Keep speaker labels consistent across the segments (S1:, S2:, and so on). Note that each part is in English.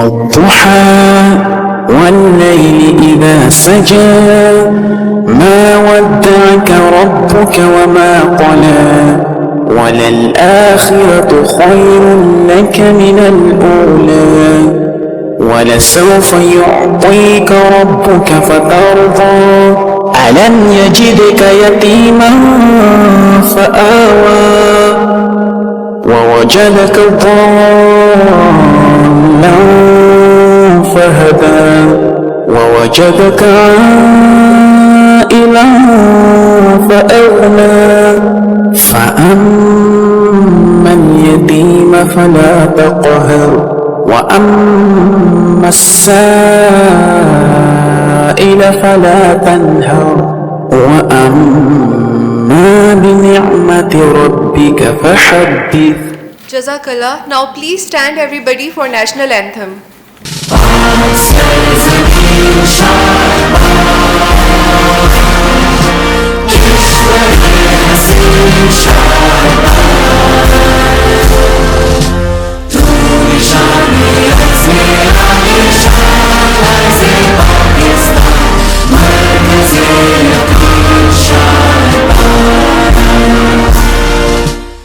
S1: والضحى والليل إذا سجى ما ودعك ربك وما قلى وللآخرة خير لك من الأولى ولسوف يعطيك ربك فترضى ألم يجدك يتيما فآوى ووجدك ضالا فهدى ووجدك عائلا فأغنى فأما اليتيم فلا تقهر وأما السائل فلا تنهر وأما بنعمة ربك فحدث.
S2: Jazakallah. Now please stand everybody for national anthem.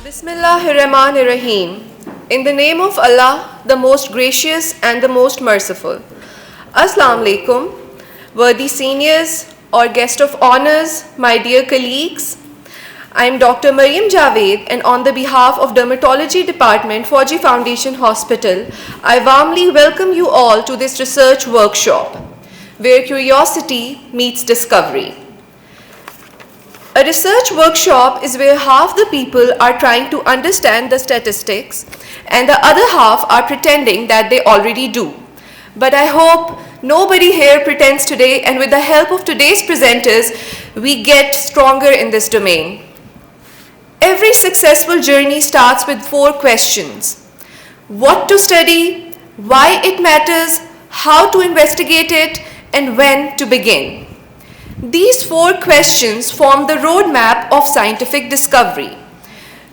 S2: Bismillahirrahmanirrahim. In the name of Allah, the most gracious and the most merciful. Assalamu alaikum, worthy seniors or guest of honors, my dear colleagues. I am Dr. Maryam Javed, and on the behalf of Dermatology Department, Fauji Foundation Hospital, I warmly welcome you all to this research workshop, where curiosity meets discovery. A research workshop is where half the people are trying to understand the statistics and the other half are pretending that they already do. But I hope nobody here pretends today, and with the help of today's presenters, we get stronger in this domain. Every successful journey starts with 4 questions. What to study, why it matters, how to investigate it, and when to begin. These 4 questions form the roadmap of scientific discovery.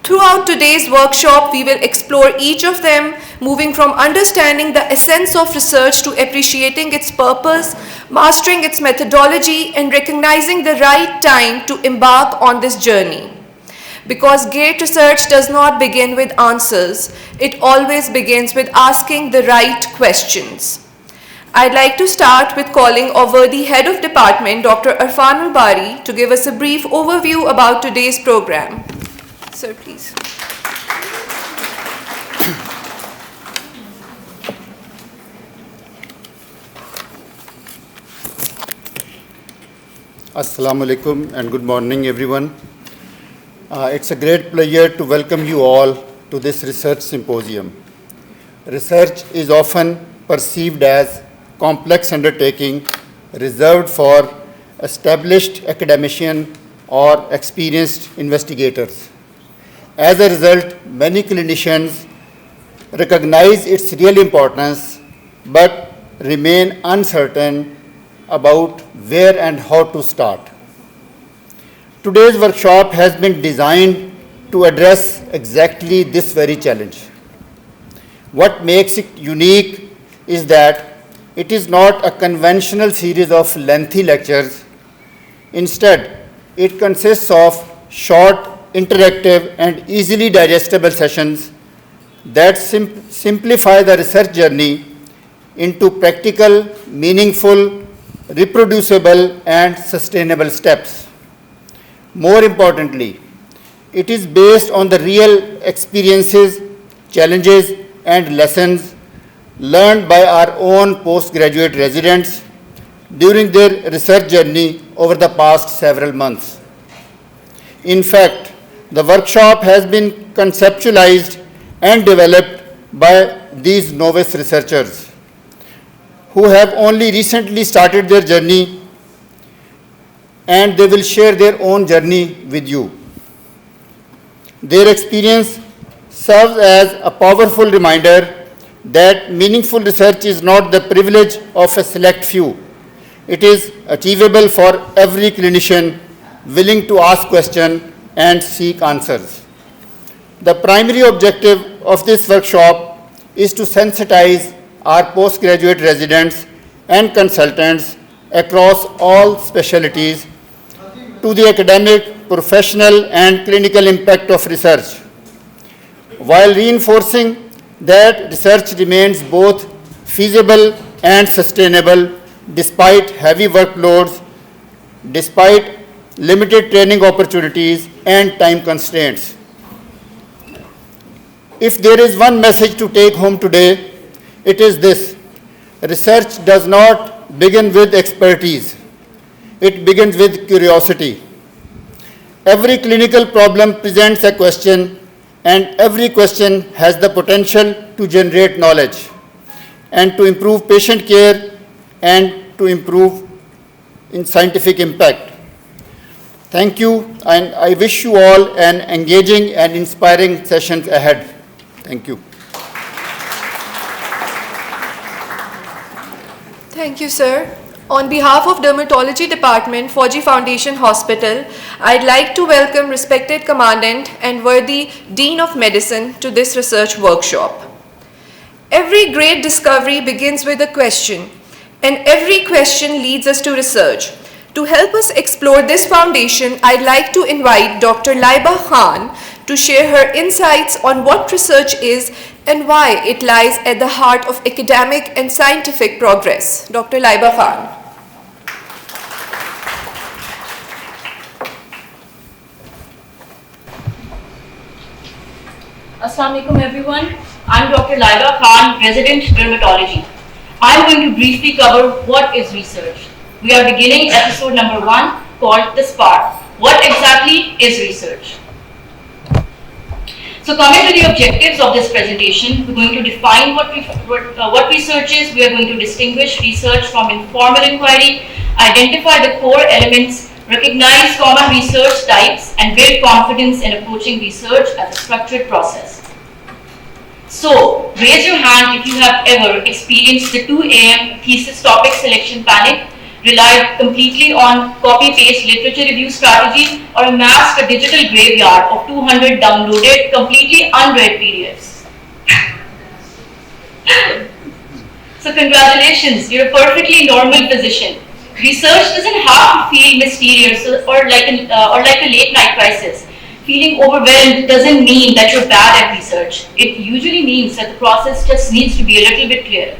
S2: Throughout today's workshop, we will explore each of them, moving from understanding the essence of research to appreciating its purpose, mastering its methodology, and recognizing the right time to embark on this journey. Because great research does not begin with answers, it always begins with asking the right questions. I'd like to start with calling our worthy head of department, Dr. Arfan Al-Bari, to give us a brief overview about today's program. Sir, please.
S3: Assalamu alaikum and good morning, everyone. It's a great pleasure to welcome you all to this research symposium. Research is often perceived as complex undertaking reserved for established academicians or experienced investigators. As a result, many clinicians recognize its real importance but remain uncertain about where and how to start. Today's workshop has been designed to address exactly this very challenge. What makes it unique is that it is not a conventional series of lengthy lectures. Instead, it consists of short, interactive, and easily digestible sessions that simplify the research journey into practical, meaningful, reproducible, and sustainable steps. More importantly, it is based on the real experiences, challenges, and lessons learned by our own postgraduate residents during their research journey over the past several months. In fact, the workshop has been conceptualized and developed by these novice researchers who have only recently started their journey, and they will share their own journey with you. Their experience serves as a powerful reminder that meaningful research is not the privilege of a select few. It is achievable for every clinician willing to ask questions and seek answers. The primary objective of this workshop is to sensitize our postgraduate residents and consultants across all specialties to the academic, professional, and clinical impact of research, while reinforcing that research remains both feasible and sustainable despite heavy workloads, despite limited training opportunities, and time constraints. If there is one message to take home today, it is this: research does not begin with expertise, it begins with curiosity. Every clinical problem presents a question, and every question has the potential to generate knowledge and to improve patient care and to improve in scientific impact. Thank you, and I wish you all an engaging and inspiring sessions ahead. Thank you.
S2: Thank you, sir. On behalf of Dermatology Department, Fauji Foundation Hospital, I'd like to welcome respected Commandant and worthy Dean of Medicine to this research workshop. Every great discovery begins with a question, and every question leads us to research. To help us explore this foundation, I'd like to invite Dr. Laiba Khan to share her insights on what research is and why it lies at the heart of academic and scientific progress. Dr. Laiba Khan.
S4: Assalamu alaikum everyone. I'm Dr. Laiba Khan, Resident Dermatology. I'm going to briefly cover what is research. We are beginning episode number 1 called The Spark. What exactly is research? So coming to the objectives of this presentation, we're going to define what research is. We are going to distinguish research from informal inquiry, identify the core elements, recognize common research types, and build confidence in approaching research as a structured process. So, raise your hand if you have ever experienced the 2 a.m. thesis topic selection panic, relied completely on copy-paste literature review strategy, or amassed a digital graveyard of 200 downloaded, completely unread PDFs. So congratulations, you're a perfectly normal physician. Research doesn't have to feel mysterious or like a late night crisis. Feeling overwhelmed doesn't mean that you're bad at research. It usually means that the process just needs to be a little bit clearer.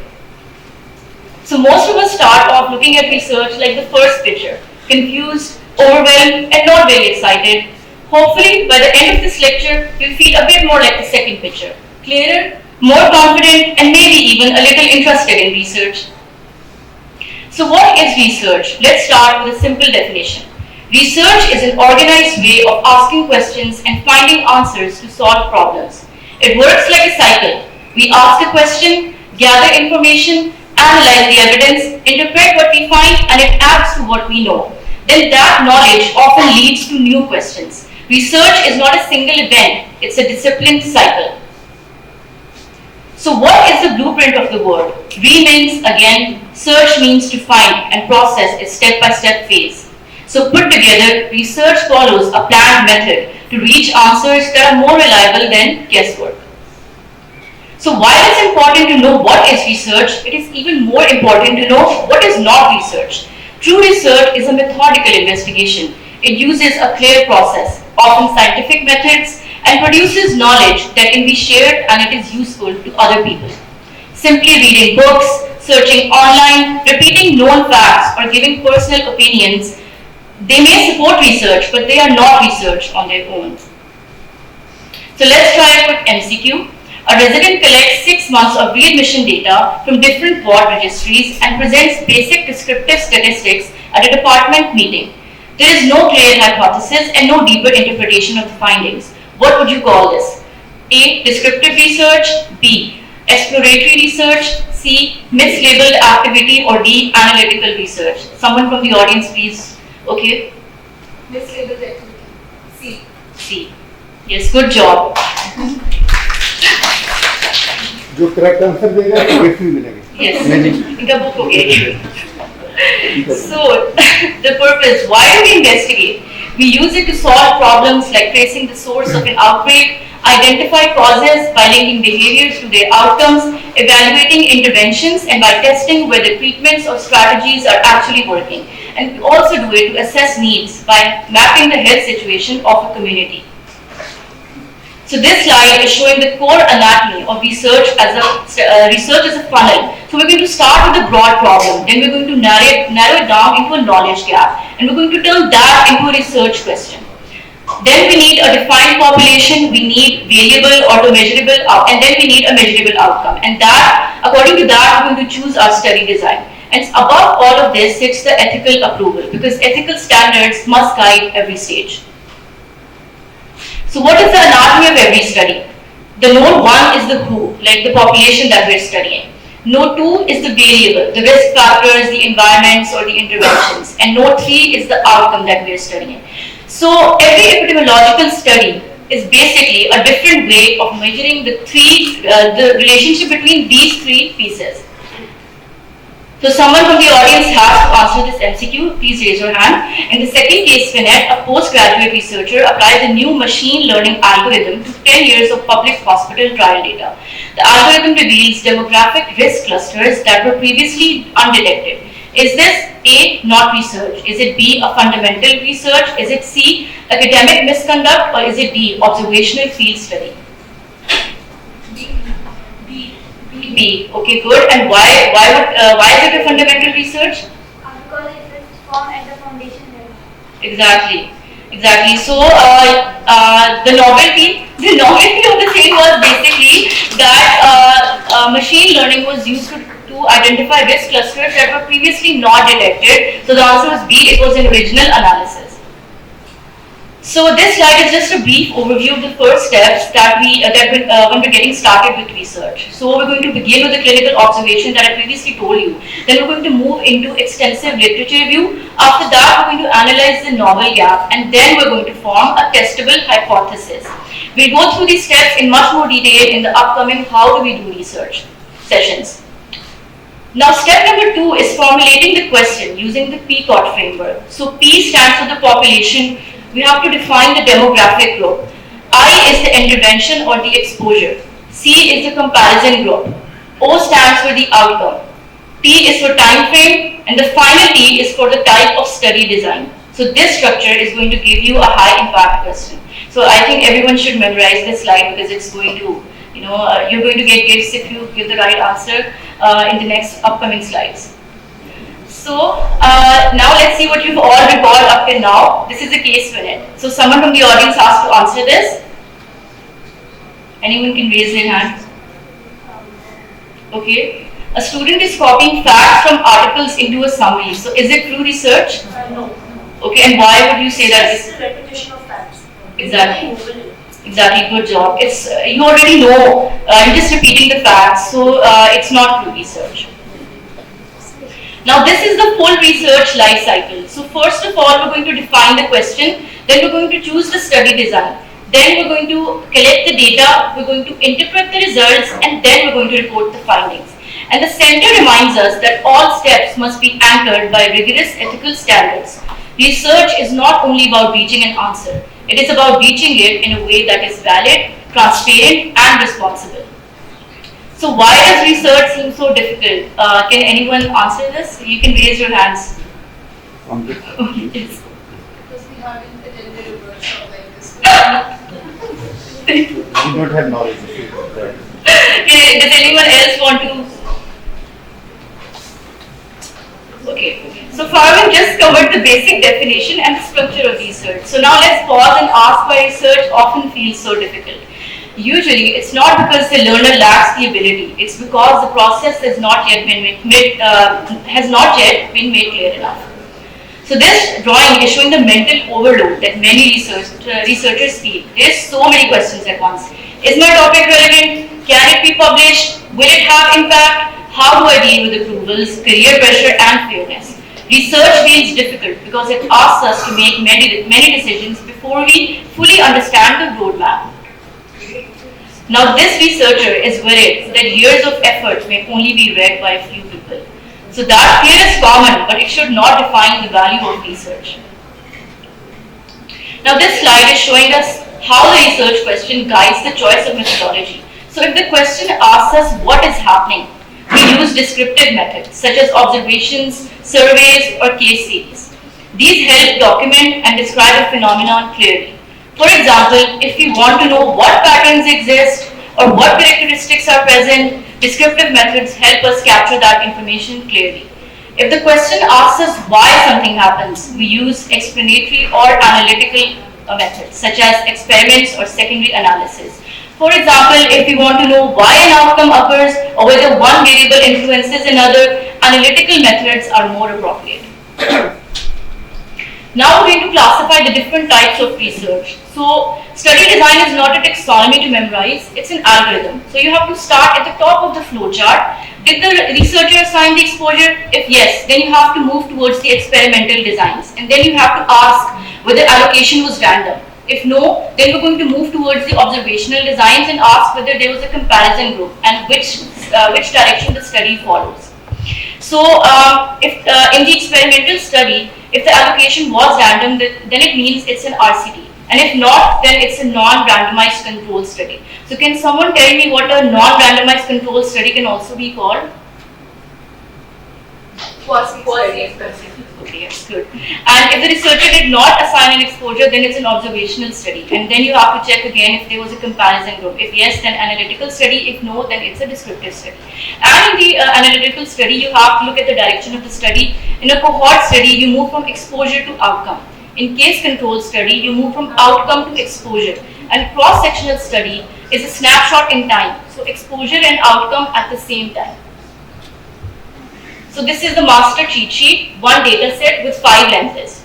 S4: So most of us start off looking at research like the first picture, confused, overwhelmed, and not very excited. Hopefully, by the end of this lecture, you'll feel a bit more like the second picture, clearer, more confident, and maybe even a little interested in research. So what is research? Let's start with a simple definition. Research is an organized way of asking questions and finding answers to solve problems. It works like a cycle. We ask a question, gather information, analyze the evidence, interpret what we find, and it adds to what we know. Then that knowledge often leads to new questions. Research is not a single event, it's a disciplined cycle. So what is the blueprint of the word? Re means, again, search means to find, and process is step-by-step phase. So put together, research follows a planned method to reach answers that are more reliable than guesswork. So while it's important to know what is research, it is even more important to know what is not research. True research is a methodical investigation. It uses a clear process, often scientific methods, and produces knowledge that can be shared and it is useful to other people. Simply reading books, searching online, repeating known facts, or giving personal opinions, they may support research, but they are not research on their own. So let's try a quick MCQ. A resident collects 6 months of readmission data from different ward registries and presents basic descriptive statistics at a department meeting. There is no clear hypothesis and no deeper interpretation of the findings. What would you call this? A. Descriptive research. B. Exploratory research. C. Mislabeled activity. Or D. Analytical research. Someone from the audience, please. Okay.
S2: Mislabeled activity. C.
S4: C. Yes, good job.
S3: जो correct answer देगा तो gift भी मिलेगी.
S4: Yes. इनका book हो गया. So, the purpose, why do we investigate? We use it to solve problems like tracing the source of an outbreak, identify causes by linking behaviors to their outcomes, evaluating interventions, and by testing whether treatments or strategies are actually working. And we also do it to assess needs by mapping the health situation of a community. So this slide is showing the core anatomy of research as a funnel. So we're going to start with a broad problem, then we're going to narrow it down into a knowledge gap, and we're going to turn that into a research question. Then we need a defined population, we need variable or measurable, and then we need a measurable outcome. And that, according to that, we're going to choose our study design. And above all of this sits the ethical approval, because ethical standards must guide every stage. So what is the anatomy of every study? The node 1 is the who, like the population that we're studying. Node 2 is the variable, the risk factors, the environments or the interventions. And node 3 is the outcome that we're studying. So every epidemiological study is basically a different way of measuring the relationship between these three pieces. So someone from the audience has to answer this MCQ, please raise your hand. In the second case, Vinet, a postgraduate researcher, applies a new machine learning algorithm to 10 years of public hospital trial data. The algorithm reveals demographic risk clusters that were previously undetected. Is this A, not research? Is it B, a fundamental research? Is it C, academic misconduct? Or is it D, observational field study? B. Okay, good. And why is it a fundamental research?
S5: Because it is formed at the foundation level.
S4: Exactly. So the novelty of the thing was basically that machine learning was used to identify risk clusters that were previously not detected. So the answer was B. It was an original analysis. So this slide is just a brief overview of the first steps that when we're getting started with research. So we're going to begin with the clinical observation that I previously told you. Then we're going to move into extensive literature review. After that, we're going to analyze the novel gap, and then we're going to form a testable hypothesis. We'll go through these steps in much more detail in the upcoming How Do We Do Research sessions. Now step number 2 is formulating the question using the PCOT framework. So P stands for the population. We have to define the demographic group. I is the intervention or the exposure. C is the comparison group. O stands for the outcome. T is for time frame, and the final T is for the type of study design. So this structure is going to give you a high impact question. So I think everyone should memorize this slide because it's going to, you're going to get gifts if you give the right answer in the next upcoming slides. So now let's see what you've all recalled up till now. This is a case Vinet. So someone from the audience has to answer this. Anyone can raise their hand. Okay. A student is copying facts from articles into a summary. So is it true research?
S5: No.
S4: Okay, and why would you say that?
S5: It's repetition of facts.
S4: Exactly. Good job. It's you already know. You're just repeating the facts. So it's not true research. Now this is the full research life cycle. So first of all, we're going to define the question, then we're going to choose the study design, then we're going to collect the data, we're going to interpret the results, and then we're going to report the findings. And the center reminds us that all steps must be anchored by rigorous ethical standards. Research is not only about reaching an answer, it is about reaching it in a way that is valid, transparent, and responsible. So why does research seem so difficult? Can anyone answer this? You can raise your hands. Yes.
S2: Because we haven't attended a workshop like this.
S3: We don't have knowledge of it.
S4: Okay, does anyone else want to? Okay, so far we've just covered the basic definition and the structure of research. So now let's pause and ask why research often feels so difficult. Usually, it's not because the learner lacks the ability. It's because the process has not yet been made clear enough. So this drawing is showing the mental overload that many researchers feel. There's so many questions at once. Is my topic relevant? Can it be published? Will it have impact? How do I deal with approvals, career pressure, and fairness? Research feels difficult because it asks us to make many decisions before we fully understand the roadmap. Now this researcher is worried that years of effort may only be read by a few people. So that fear is common, but it should not define the value of research. Now this slide is showing us how the research question guides the choice of methodology. So if the question asks us what is happening, we use descriptive methods such as observations, surveys, or case series. These help document and describe a phenomenon clearly. For example, if we want to know what patterns exist or what characteristics are present, descriptive methods help us capture that information clearly. If the question asks us why something happens, we use explanatory or analytical methods such as experiments or secondary analysis. For example, if we want to know why an outcome occurs or whether one variable influences another, analytical methods are more appropriate. Now we're going to classify the different types of research. So study design is not a taxonomy to memorize, it's an algorithm. So you have to start at the top of the flowchart. Did the researcher assign the exposure? If yes, then you have to move towards the experimental designs. And then you have to ask whether allocation was random. If no, then we're going to move towards the observational designs and ask whether there was a comparison group and which direction the study follows. So if in the experimental study, if the allocation was random, then it means it's an RCT. And if not, then it's a non-randomized control study. So can someone tell me what a non-randomized control study can also be called? Quasi-exposure. Okay, yes, good. And if the researcher did not assign an exposure, then it's an observational study. And then you have to check again if there was a comparison group. If yes, then analytical study. If no, then it's a descriptive study. And in the analytical study, you have to look at the direction of the study. In a cohort study, you move from exposure to outcome. In case control study, you move from outcome to exposure. And cross-sectional study is a snapshot in time. So exposure and outcome at the same time. So this is the master cheat sheet, one data set with 5 lenses.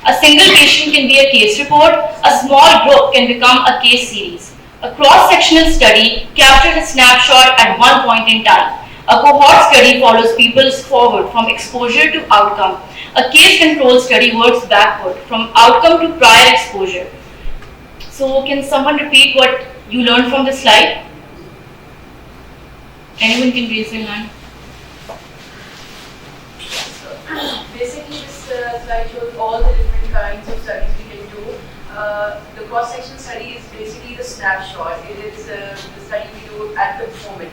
S4: A single patient can be a case report, a small group can become a case series. A cross-sectional study captures a snapshot at one point in time. A cohort study follows people forward from exposure to outcome. A case control study works backward from outcome to prior exposure. So can someone repeat what you learned from this slide? Anyone can raise their hand.
S6: Basically, this slide shows all the different kinds of studies we can do. The cross-section study is basically the snapshot. It is the study we do at the moment.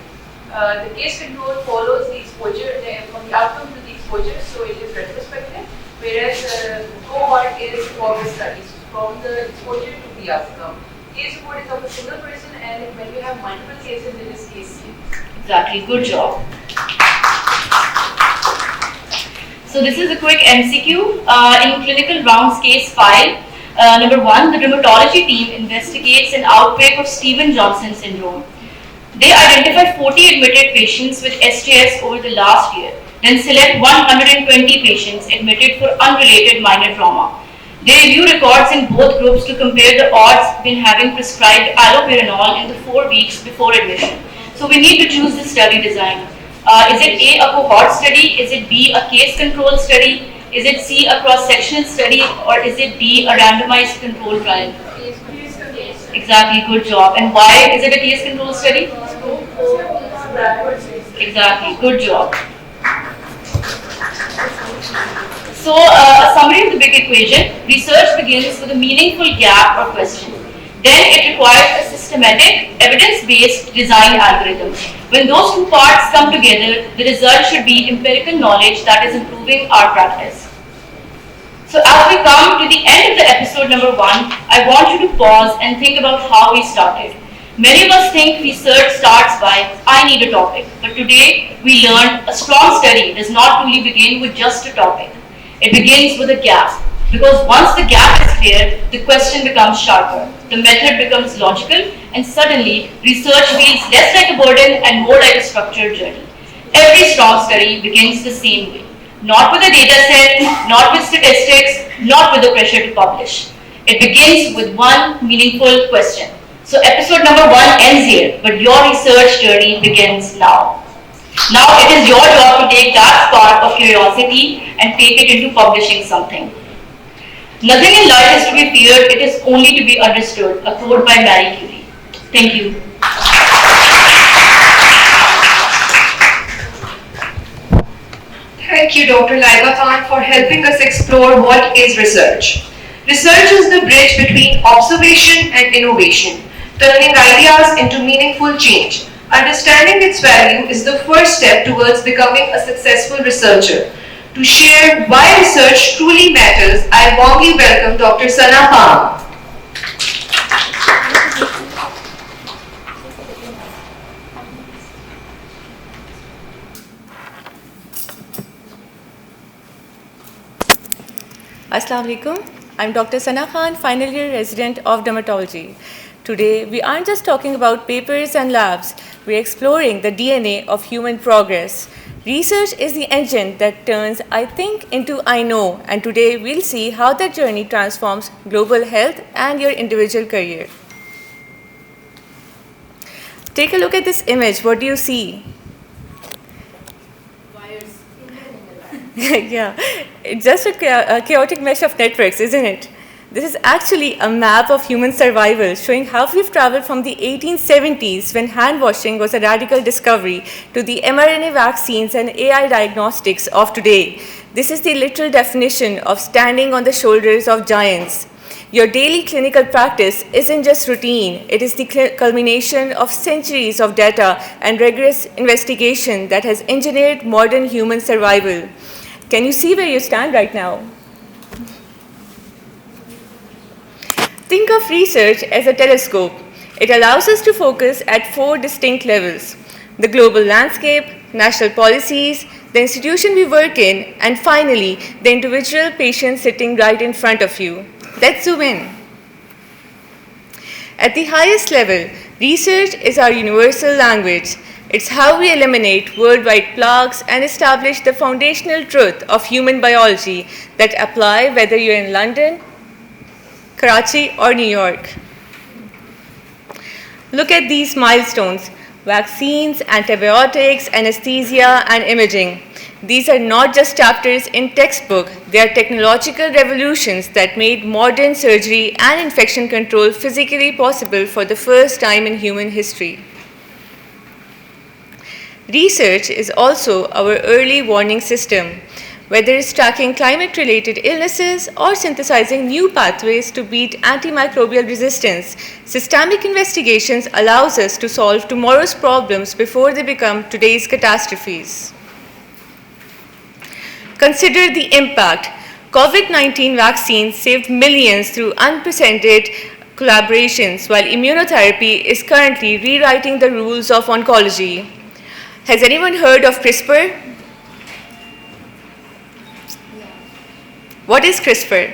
S6: The case control follows the exposure from the outcome to the exposure, so it is retrospective, whereas cohort is forward studies from the exposure to the outcome. Case report is of a single person, and when we have multiple cases, it is case series.
S4: Exactly, good job. So this is a quick MCQ. In clinical rounds case file, number 1, the dermatology team investigates an outbreak of Stevens-Johnson syndrome. They identify 40 admitted patients with SJS over the last year, then select 120 patients admitted for unrelated minor trauma. They review records in both groups to compare the odds when having prescribed allopurinol in the 4 weeks before admission. So we need to choose the study design. Is it A, a cohort study? Is it B, a case control study? Is it C, a cross-sectional study? Or is it D, a randomized control trial? Exactly, good job. And why is it a case control study? Exactly, good job. So, a summary of the big equation. Research begins with a meaningful gap or question. Then it requires a systematic, evidence-based design algorithm. When those two parts come together, the result should be empirical knowledge that is improving our practice. So as we come to the end of the episode number 1, I want you to pause and think about how we started. Many of us think research starts by, I need a topic. But today, we learned a strong study does not really begin with just a topic. It begins with a gap. Because once the gap is clear, the question becomes sharper, the method becomes logical, and suddenly research feels less like a burden and more like a structured journey. Every strong study begins the same way. Not with a data set, not with statistics, not with the pressure to publish. It begins with one meaningful question. So episode number 1 ends here, but your research journey begins now. Now it is your job to take that spark of curiosity and take it into publishing something. Nothing in life is to be feared, it is only to be understood. A quote by Marie Curie. Thank you.
S2: Thank you, Dr. Laiba Khan, for helping us explore what is research. Research is the bridge between observation and innovation, turning ideas into meaningful change. Understanding its value is the first step towards becoming a successful researcher. To share why research truly matters, I warmly welcome Dr. Sana Khan.
S7: Assalamu alaikum. I'm Dr. Sana Khan, final year resident of dermatology. Today, we aren't just talking about papers and labs, we're exploring the DNA of human progress. Research is the engine that turns I think into I know, and today we'll see how that journey transforms global health and your individual career. Take a look at this image. What do you see? Yeah, it's just a chaotic mesh of networks, isn't it? This is actually a map of human survival showing how we've traveled from the 1870s when hand washing was a radical discovery to the mRNA vaccines and AI diagnostics of today. This is the literal definition of standing on the shoulders of giants. Your daily clinical practice isn't just routine, it is the culmination of centuries of data and rigorous investigation that has engineered modern human survival. Can you see where you stand right now? Think of research as a telescope. It allows us to focus at 4 distinct levels: the global landscape, national policies, the institution we work in, and finally, the individual patient sitting right in front of you. Let's zoom in. At the highest level, research is our universal language. It's how we eliminate worldwide plagues and establish the foundational truth of human biology that apply whether you're in London, Karachi, or New York. Look at these milestones: vaccines, antibiotics, anesthesia, and imaging. These are not just chapters in textbook, they are technological revolutions that made modern surgery and infection control physically possible for the first time in human history. Research is also our early warning system, whether it's tracking climate-related illnesses or synthesizing new pathways to beat antimicrobial resistance. Systemic investigations allows us to solve tomorrow's problems before they become today's catastrophes. Consider the impact. COVID-19 vaccines saved millions through unprecedented collaborations, while immunotherapy is currently rewriting the rules of oncology. Has anyone heard of CRISPR? What is CRISPR?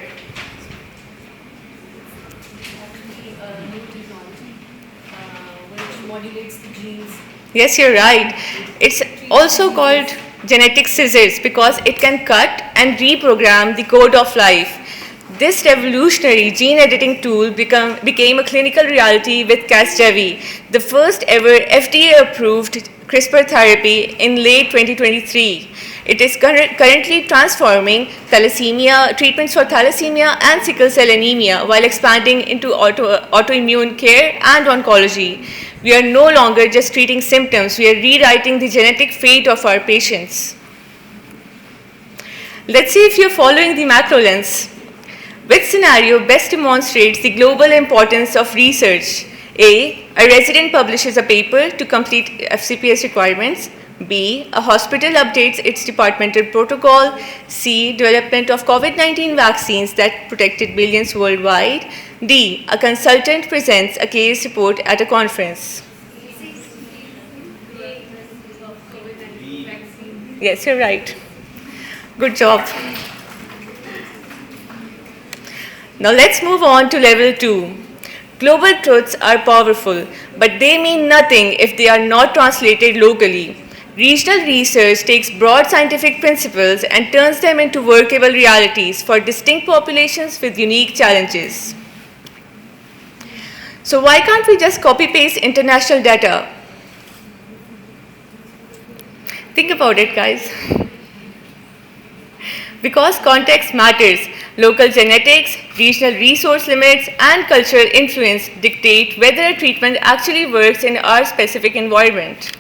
S6: Which modulates the genes.
S7: Yes, you're right. It's also called genetic scissors because it can cut and reprogram the code of life. This revolutionary gene editing tool became a clinical reality with Casgevy, the first ever FDA-approved CRISPR therapy in late 2023. It is currently transforming treatments for thalassemia and sickle cell anemia while expanding into autoimmune care and oncology. We are no longer just treating symptoms, we are rewriting the genetic fate of our patients. Let's see if you're following the macro lens. Which scenario best demonstrates the global importance of research? A resident publishes a paper to complete FCPS requirements. B, a hospital updates its departmental protocol. C, development of COVID-19 vaccines that protected millions worldwide. D, a consultant presents a case report at a conference. Yes, you're right. Good job. Now let's move on to level 2. Global truths are powerful, but they mean nothing if they are not translated locally. Regional research takes broad scientific principles and turns them into workable realities for distinct populations with unique challenges. So why can't we just copy-paste international data? Think about it, guys. Because context matters. Local genetics, regional resource limits, and cultural influence dictate whether a treatment actually works in our specific environment.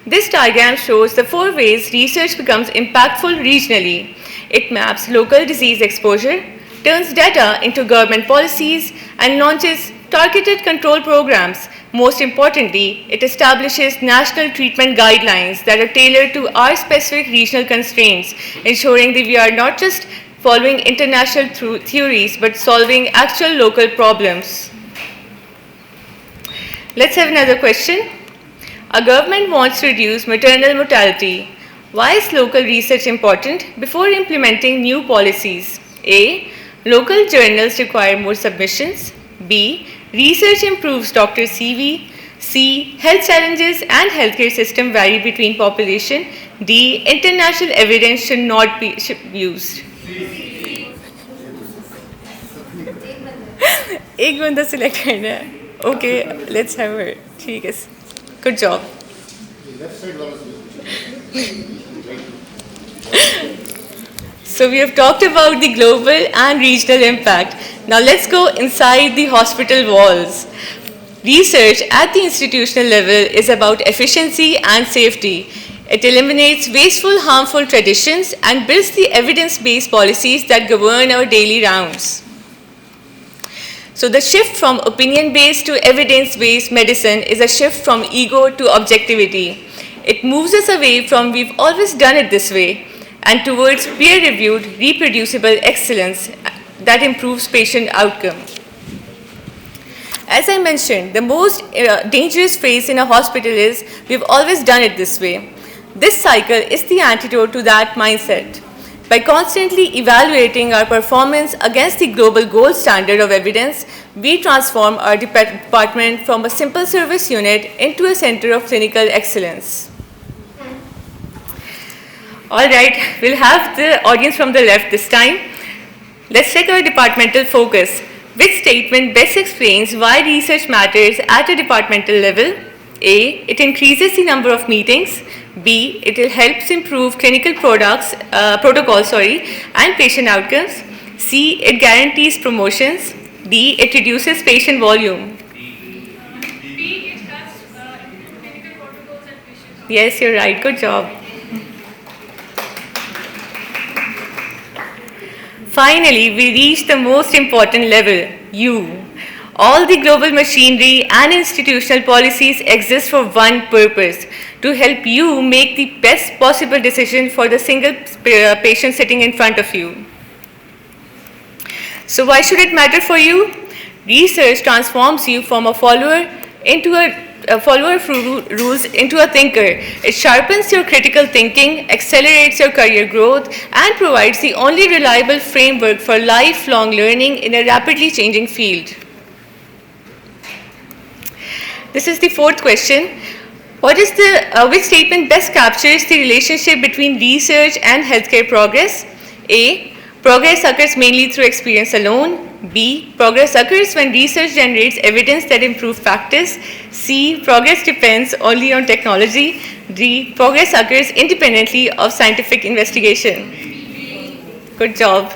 S7: This diagram shows the 4 ways research becomes impactful regionally. It maps local disease exposure, turns data into government policies, and launches targeted control programs. Most importantly, it establishes national treatment guidelines that are tailored to our specific regional constraints, ensuring that we are not just following international theories but solving actual local problems. Let's have another question. A government wants to reduce maternal mortality. Why is local research important before implementing new policies? A. Local journals require more submissions. B. Research improves doctor CV. C. Health challenges and healthcare system vary between population. D. International evidence should not be used. एक बंदा select करना है. Okay, let's have her. ठीक है. Good job. So we have talked about the global and regional impact. Now let's go inside the hospital walls. Research at the institutional level is about efficiency and safety. It eliminates wasteful, harmful traditions and builds the evidence-based policies that govern our daily rounds. So the shift from opinion-based to evidence-based medicine is a shift from ego to objectivity. It moves us away from "we've always done it this way" and towards peer-reviewed, reproducible excellence that improves patient outcome. As I mentioned, the most dangerous phrase in a hospital is "we've always done it this way." This cycle is the antidote to that mindset. By constantly evaluating our performance against the global gold standard of evidence, we transform our department from a simple service unit into a center of clinical excellence. All right, we'll have the audience from the left this time. Let's check our departmental focus. Which statement best explains why research matters at a departmental level? A. It increases the number of meetings. B. It helps improve clinical protocols and patient outcomes. C. It guarantees promotions. D. It reduces patient volume.
S6: B, it helps improve clinical protocols and patient.
S7: Yes, you're right. Good job. Finally, we reach the most important level, you. All the global machinery and institutional policies exist for one purpose, to help you make the best possible decision for the single patient sitting in front of you. So why should it matter for you? Research transforms you from a follower of rules into a thinker. It sharpens your critical thinking, accelerates your career growth, and provides the only reliable framework for lifelong learning in a rapidly changing field. This is the 4th question. Which statement best captures the relationship between research and healthcare progress? A. Progress occurs mainly through experience alone. B. Progress occurs when research generates evidence that improves practice. C. Progress depends only on technology. D. Progress occurs independently of scientific investigation. Good job.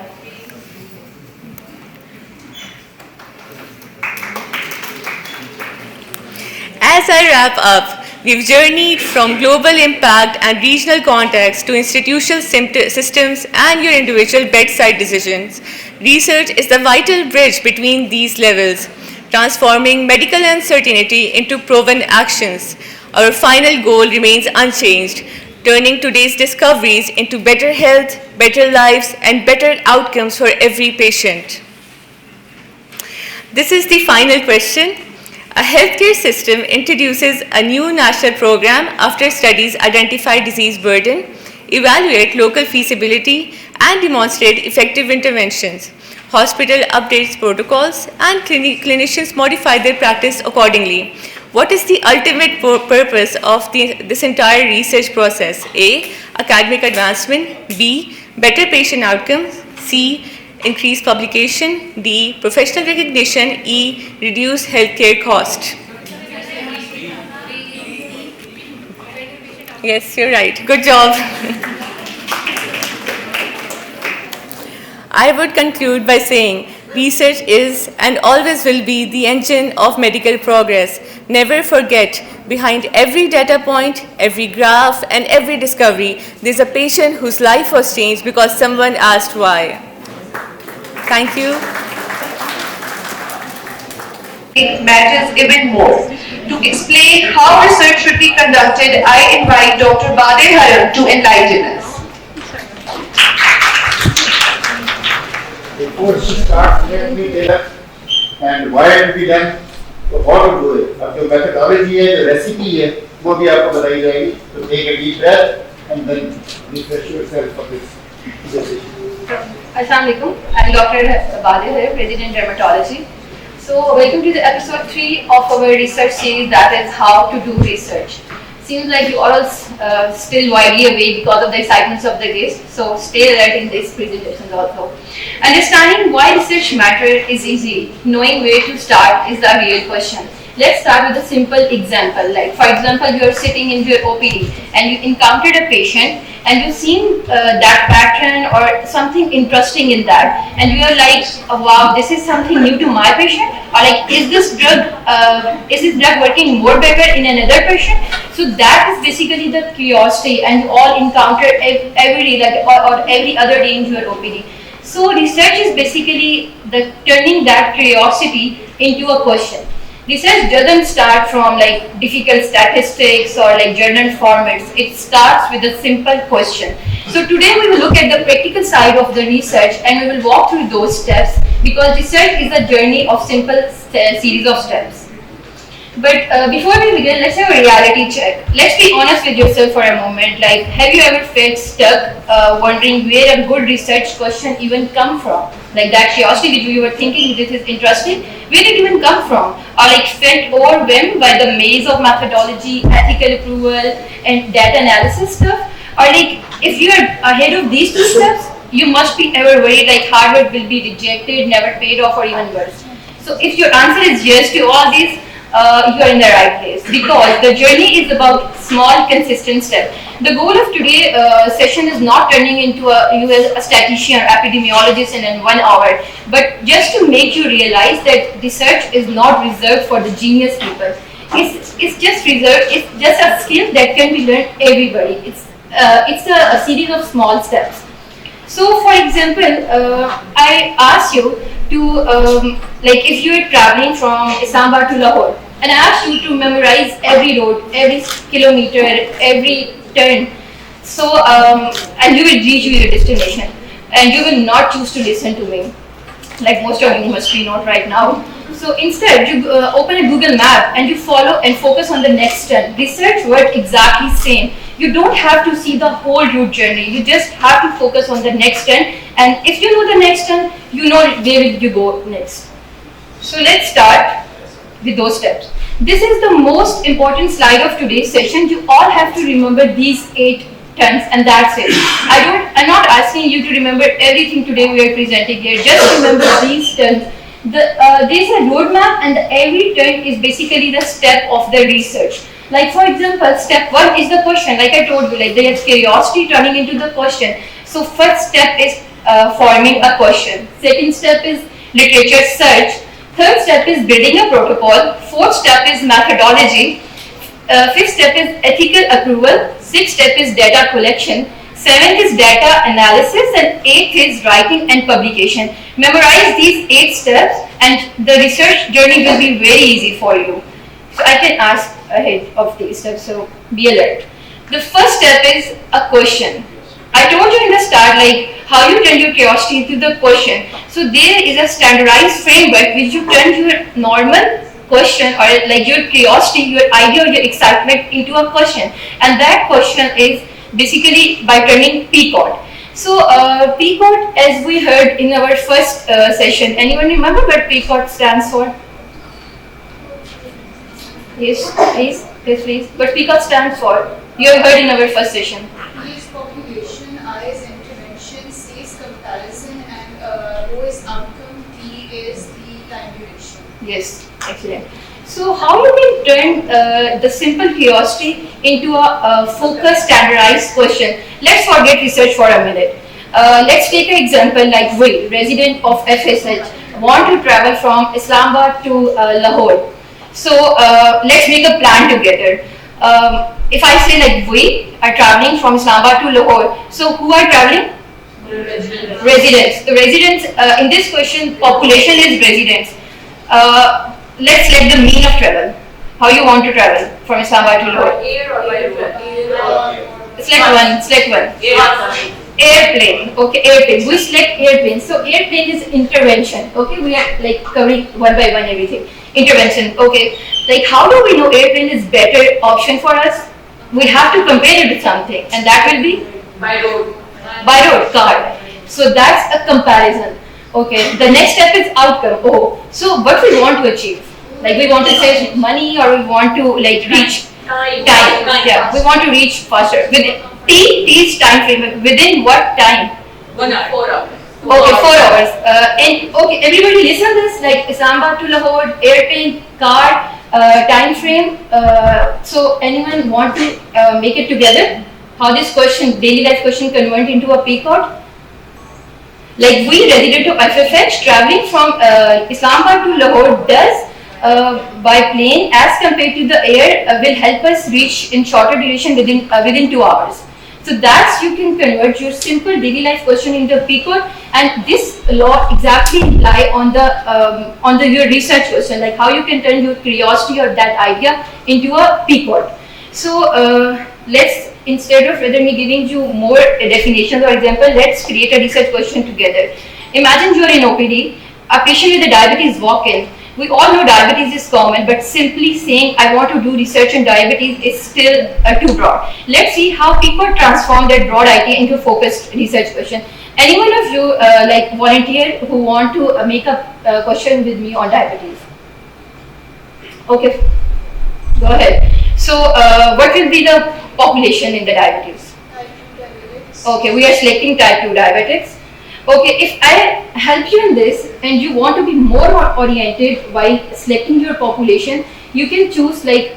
S7: As I wrap up, we've journeyed from global impact and regional context to institutional systems and your individual bedside decisions. Research is the vital bridge between these levels, transforming medical uncertainty into proven actions. Our final goal remains unchanged, turning today's discoveries into better health, better lives, and better outcomes for every patient. This is the final question. A healthcare system introduces a new national program after studies identify disease burden, evaluate local feasibility, and demonstrate effective interventions. Hospital updates protocols, and clinicians modify their practice accordingly. What is the ultimate purpose of this entire research process? A. Academic advancement. B. Better patient outcomes. C. Increase publication. D. Professional recognition. E. Reduce healthcare cost. Yes, you're right. Good job. I would conclude by saying research is and always will be the engine of medical progress. Never forget Behind every data point, every graph, and every discovery, there's a patient whose life was changed because someone asked why. Thank you.
S8: It matters even more. To explain how research should be conducted, I invite Dr. Badir Haram to enlighten us.
S3: Before she starts, let me tell us and why it will be done, तो how to do it. अब जो methodology है, जो recipe है, वो भी आपको बताई जाएगी. So take a deep breath and then refresh yourself for this session.
S4: Assalamu alaikum. I'm Dr. Badir Haram, President Dermatology. So, welcome to the episode 3 of our research series, that is how to do research. Seems like you are all still widely awake because of the excitements of the guest, so stay alert in these presentations also. Understanding why research matters is easy. Knowing where to start is the real question. Let's start with a simple example. Like, for example, you are sitting in your OPD and you encountered a patient and you've seen that pattern or something interesting in that, and you are like, oh, wow, this is something new to my patient, or like, is this drug working more better in another patient? So that is basically the curiosity, and you all encounter every day, like, or every other day in your OPD. So research is basically the turning that curiosity into a question. Research doesn't start from like difficult statistics or like journal formats. It starts with a simple question. So today we will look at the practical side of the research and we will walk through those steps, because research is a journey of simple series of steps. But before we begin, let's have a reality check. Let's be honest with yourself for a moment. Like, have you ever felt stuck wondering where a good research question even come from? Like that curiosity which you were thinking this is interesting, where did it even come from? Or like felt overwhelmed by the maze of methodology, ethical approval, and data analysis stuff? Or like, if you are ahead of these two steps, you must be ever worried like Harvard will be rejected, never paid off, or even worse. So if your answer is yes to all these, you are in the right place, because the journey is about small, consistent steps. The goal of today's session is not turning into a statistician or epidemiologist in 1 hour, but just to make you realize that research is not reserved for the genius people. It's just a skill that can be learned everybody. It's a series of small steps. So, for example, I asked you to, like, if you are traveling from Islamabad to Lahore, and I asked you to memorize every road, every kilometer, every turn. So, and you will reach your destination, and you will not choose to listen to me, like most of you must be not right now. So instead, you open a Google map and you follow and focus on the next turn. Research works exactly same. You don't have to see the whole route journey. You just have to focus on the next turn. And if you know the next turn, you know where will you go next. So let's start with those steps. This is the most important slide of today's session. You all have to remember these 8 turns, and that's it. I'm not asking you to remember everything today we are presenting here. Just remember these turns. There's a roadmap, and every turn is basically the step of the research. Like, for example, step 1 is the question. Like I told you, like there's curiosity turning into the question. So first step is forming a question. Second step is literature search. Third step is building a protocol. Fourth step is methodology. Fifth step is ethical approval. Sixth step is data collection. Seventh is data analysis, and eighth is writing and publication. Memorize these 8 steps and the research journey will be very easy for you. So I can ask ahead of these steps, so be alert. The first step is a question. I told you in the start like how you turn your curiosity into the question. So there is a standardized framework which you turn your normal question or like your curiosity, your idea, your excitement into a question, and that question is basically by turning PCOT. So PCOT, as we heard in our first session, anyone remember what PCOT stands for? Yes, please. Yes, please. What PCOT stands for? You have heard in our first session.
S9: P is population, I is intervention, C is comparison, and O is outcome, T is the time duration.
S4: Yes, excellent. So how you can turn the simple curiosity into a focused, standardized question? Let's forget research for a minute. Let's take an example like Will, resident of FSH, want to travel from Islamabad to Lahore. So let's make a plan together. If I say like we are traveling from Islamabad to Lahore, so who are traveling? Residents. The residents in this question, population is residents. Let's select the mean of travel. How you want to travel from Islamabad to Lahore?
S6: Air or by road?
S4: Select one. Airplane. Okay, airplane. We select airplane. So airplane is intervention. Okay, we are like covering one by one everything. Intervention. Okay, like how do we know airplane is better option for us? We have to compare it with something, and that will be
S6: By road.
S4: by road, car. So that's a comparison. Okay, the next step is outcome. Oh, so what we want to achieve? Like we want to save money, or we want to like reach time. Yeah, we want to reach faster. Within T is time frame. Within what time?
S6: 1 hour. 4 hours.
S4: Okay, 4 hours. And okay, everybody listen this. Like Islamabad to Lahore, airplane, car, time frame. So anyone want to make it together? How this question, daily life question, convert into a peacock? Like we resident of FFH traveling from Islamabad to Lahore does by plane as compared to the air will help us reach in shorter duration within 2 hours. So that's you can convert your simple daily life question into a peacock, and this law exactly lie on the your research question, like how you can turn your curiosity or that idea into a peacock. So let's, instead of rather me giving you more definitions or example, let's create a research question together. Imagine you are in OPD, a patient with a diabetes walk in. We all know diabetes is common, but simply saying I want to do research on diabetes is still too broad. Let's see how people transform that broad idea into a focused research question. Any one of you like volunteer who want to make a question with me on diabetes? Okay, go ahead. So what will be the population in the diabetes?
S9: Type 2 diabetics.
S4: Okay, we are selecting type 2 diabetics. Okay, if I help you in this and you want to be more oriented while selecting your population, you can choose like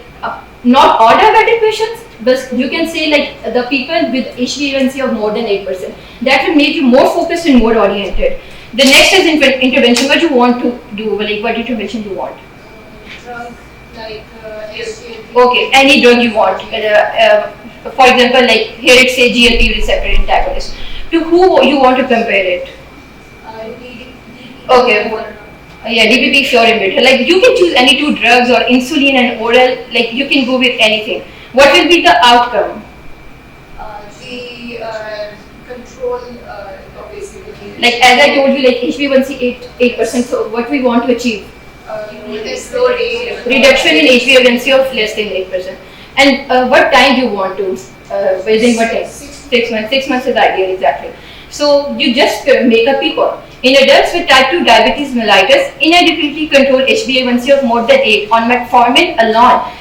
S4: not all diabetic patients, but you can say like the people with HbA1c of more than 8%. That will make you more focused and more oriented. The next is intervention. What you want to do, like what intervention you want?
S9: Drug like SGLT.
S4: Okay, any drug you want. For example, like here it says GLP receptor antagonist. To who you want to compare it? Okay. Yeah, DPP pure inhibitor. Like you can choose any two drugs or insulin and oral. Like you can go with anything. What will be the outcome?
S9: The control basically.
S4: Like as I told you, like HbA1c 8%. So what we want to achieve? Reduction in HbA1c of less than 8%. And what time you want to? Within what time? 6 months. 6 months is ideal, exactly. So you just make a peacock. In adults with type 2 diabetes mellitus, inadequately controlled HbA1c of more than 8 on metformin alone,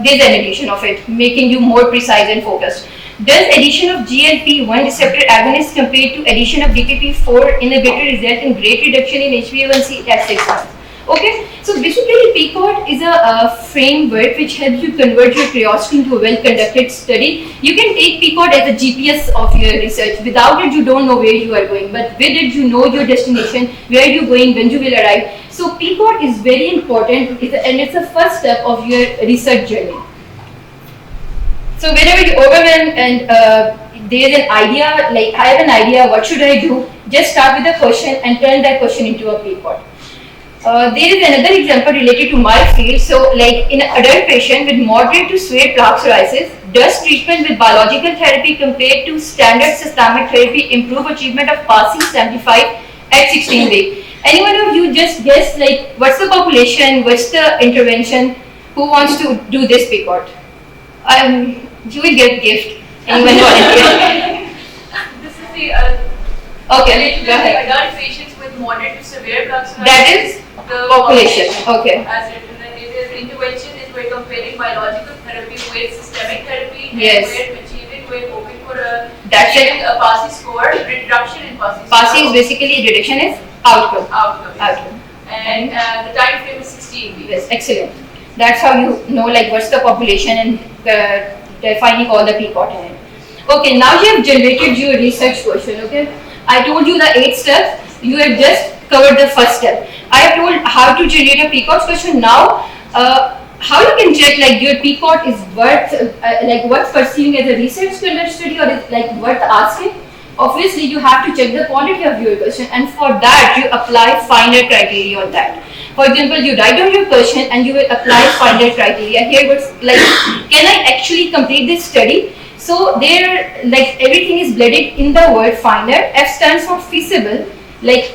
S4: there's an addition of it, making you more precise and focused. Does addition of GLP-1 receptor agonist compared to addition of DPP-4 inhibitor result in great reduction in HbA1c at 6 months? Okay, so basically PCOT is a framework which helps you convert your curiosity into a well-conducted study. You can take PCOT as a GPS of your research. Without it, you don't know where you are going, but with it, you know your destination, where you're going, when you will arrive. So PCOT is very important, and it's the first step of your research journey. So whenever you're overwhelmed and there's an idea, like I have an idea, what should I do? Just start with a question and turn that question into a PCOT. There is another example related to my field. So like in an adult patient with moderate to severe plaque psoriasis, does treatment with biological therapy compared to standard systemic therapy improve achievement of PASI 75 at 16 weeks? Anyone of you just guess like what's the population, what's the intervention, who wants to do this PCOT? You will get gift. Anyone volunteer?
S6: This is the
S4: Okay, go ahead.
S6: adult patients with moderate to severe plaque psoriasis.
S4: That is
S6: the
S4: population. Okay.
S6: As written, and it is intervention is we're comparing biological therapy with systemic therapy.
S4: Yes.
S6: And we're achieving, we're hoping for a
S4: That's it.
S6: achieving a PASI score, reduction in PASI score.
S4: PASI is basically reduction is outcome.
S6: Outcome.
S4: Outcome.
S6: And the time frame is 16 weeks.
S4: Yes, excellent. That's how you know like what's the population and defining all the PCOT in it. Okay, now you have generated your research question. Okay, I told you the 8 steps. You have just covered the first step. I have told how to generate a PCOT question. Now how you can check like your PCOT is worth like worth pursuing as a research conduct study or is like worth asking? Obviously, you have to check the quality of your question, and for that you apply finer criteria on that. For example, you write down your question and you will apply finer criteria. Here, what's like, can I actually complete this study? So there, like everything is blended in the word finer. F stands for feasible. Like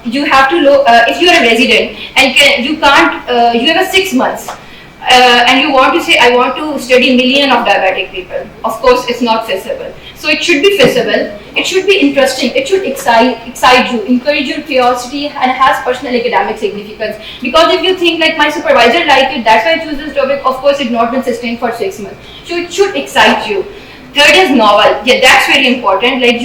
S4: you have to look if you are a resident and you have a 6 months. And you want to say, I want to study million of diabetic people. Of course, it's not feasible. So it should be feasible. It should be interesting. It should excite you, encourage your curiosity, and has personal academic significance. Because if you think like my supervisor liked it, that's why I choose this topic. Of course, it not been sustained for 6 months. So it should excite you. Third is novel. Yeah, that's very important. Like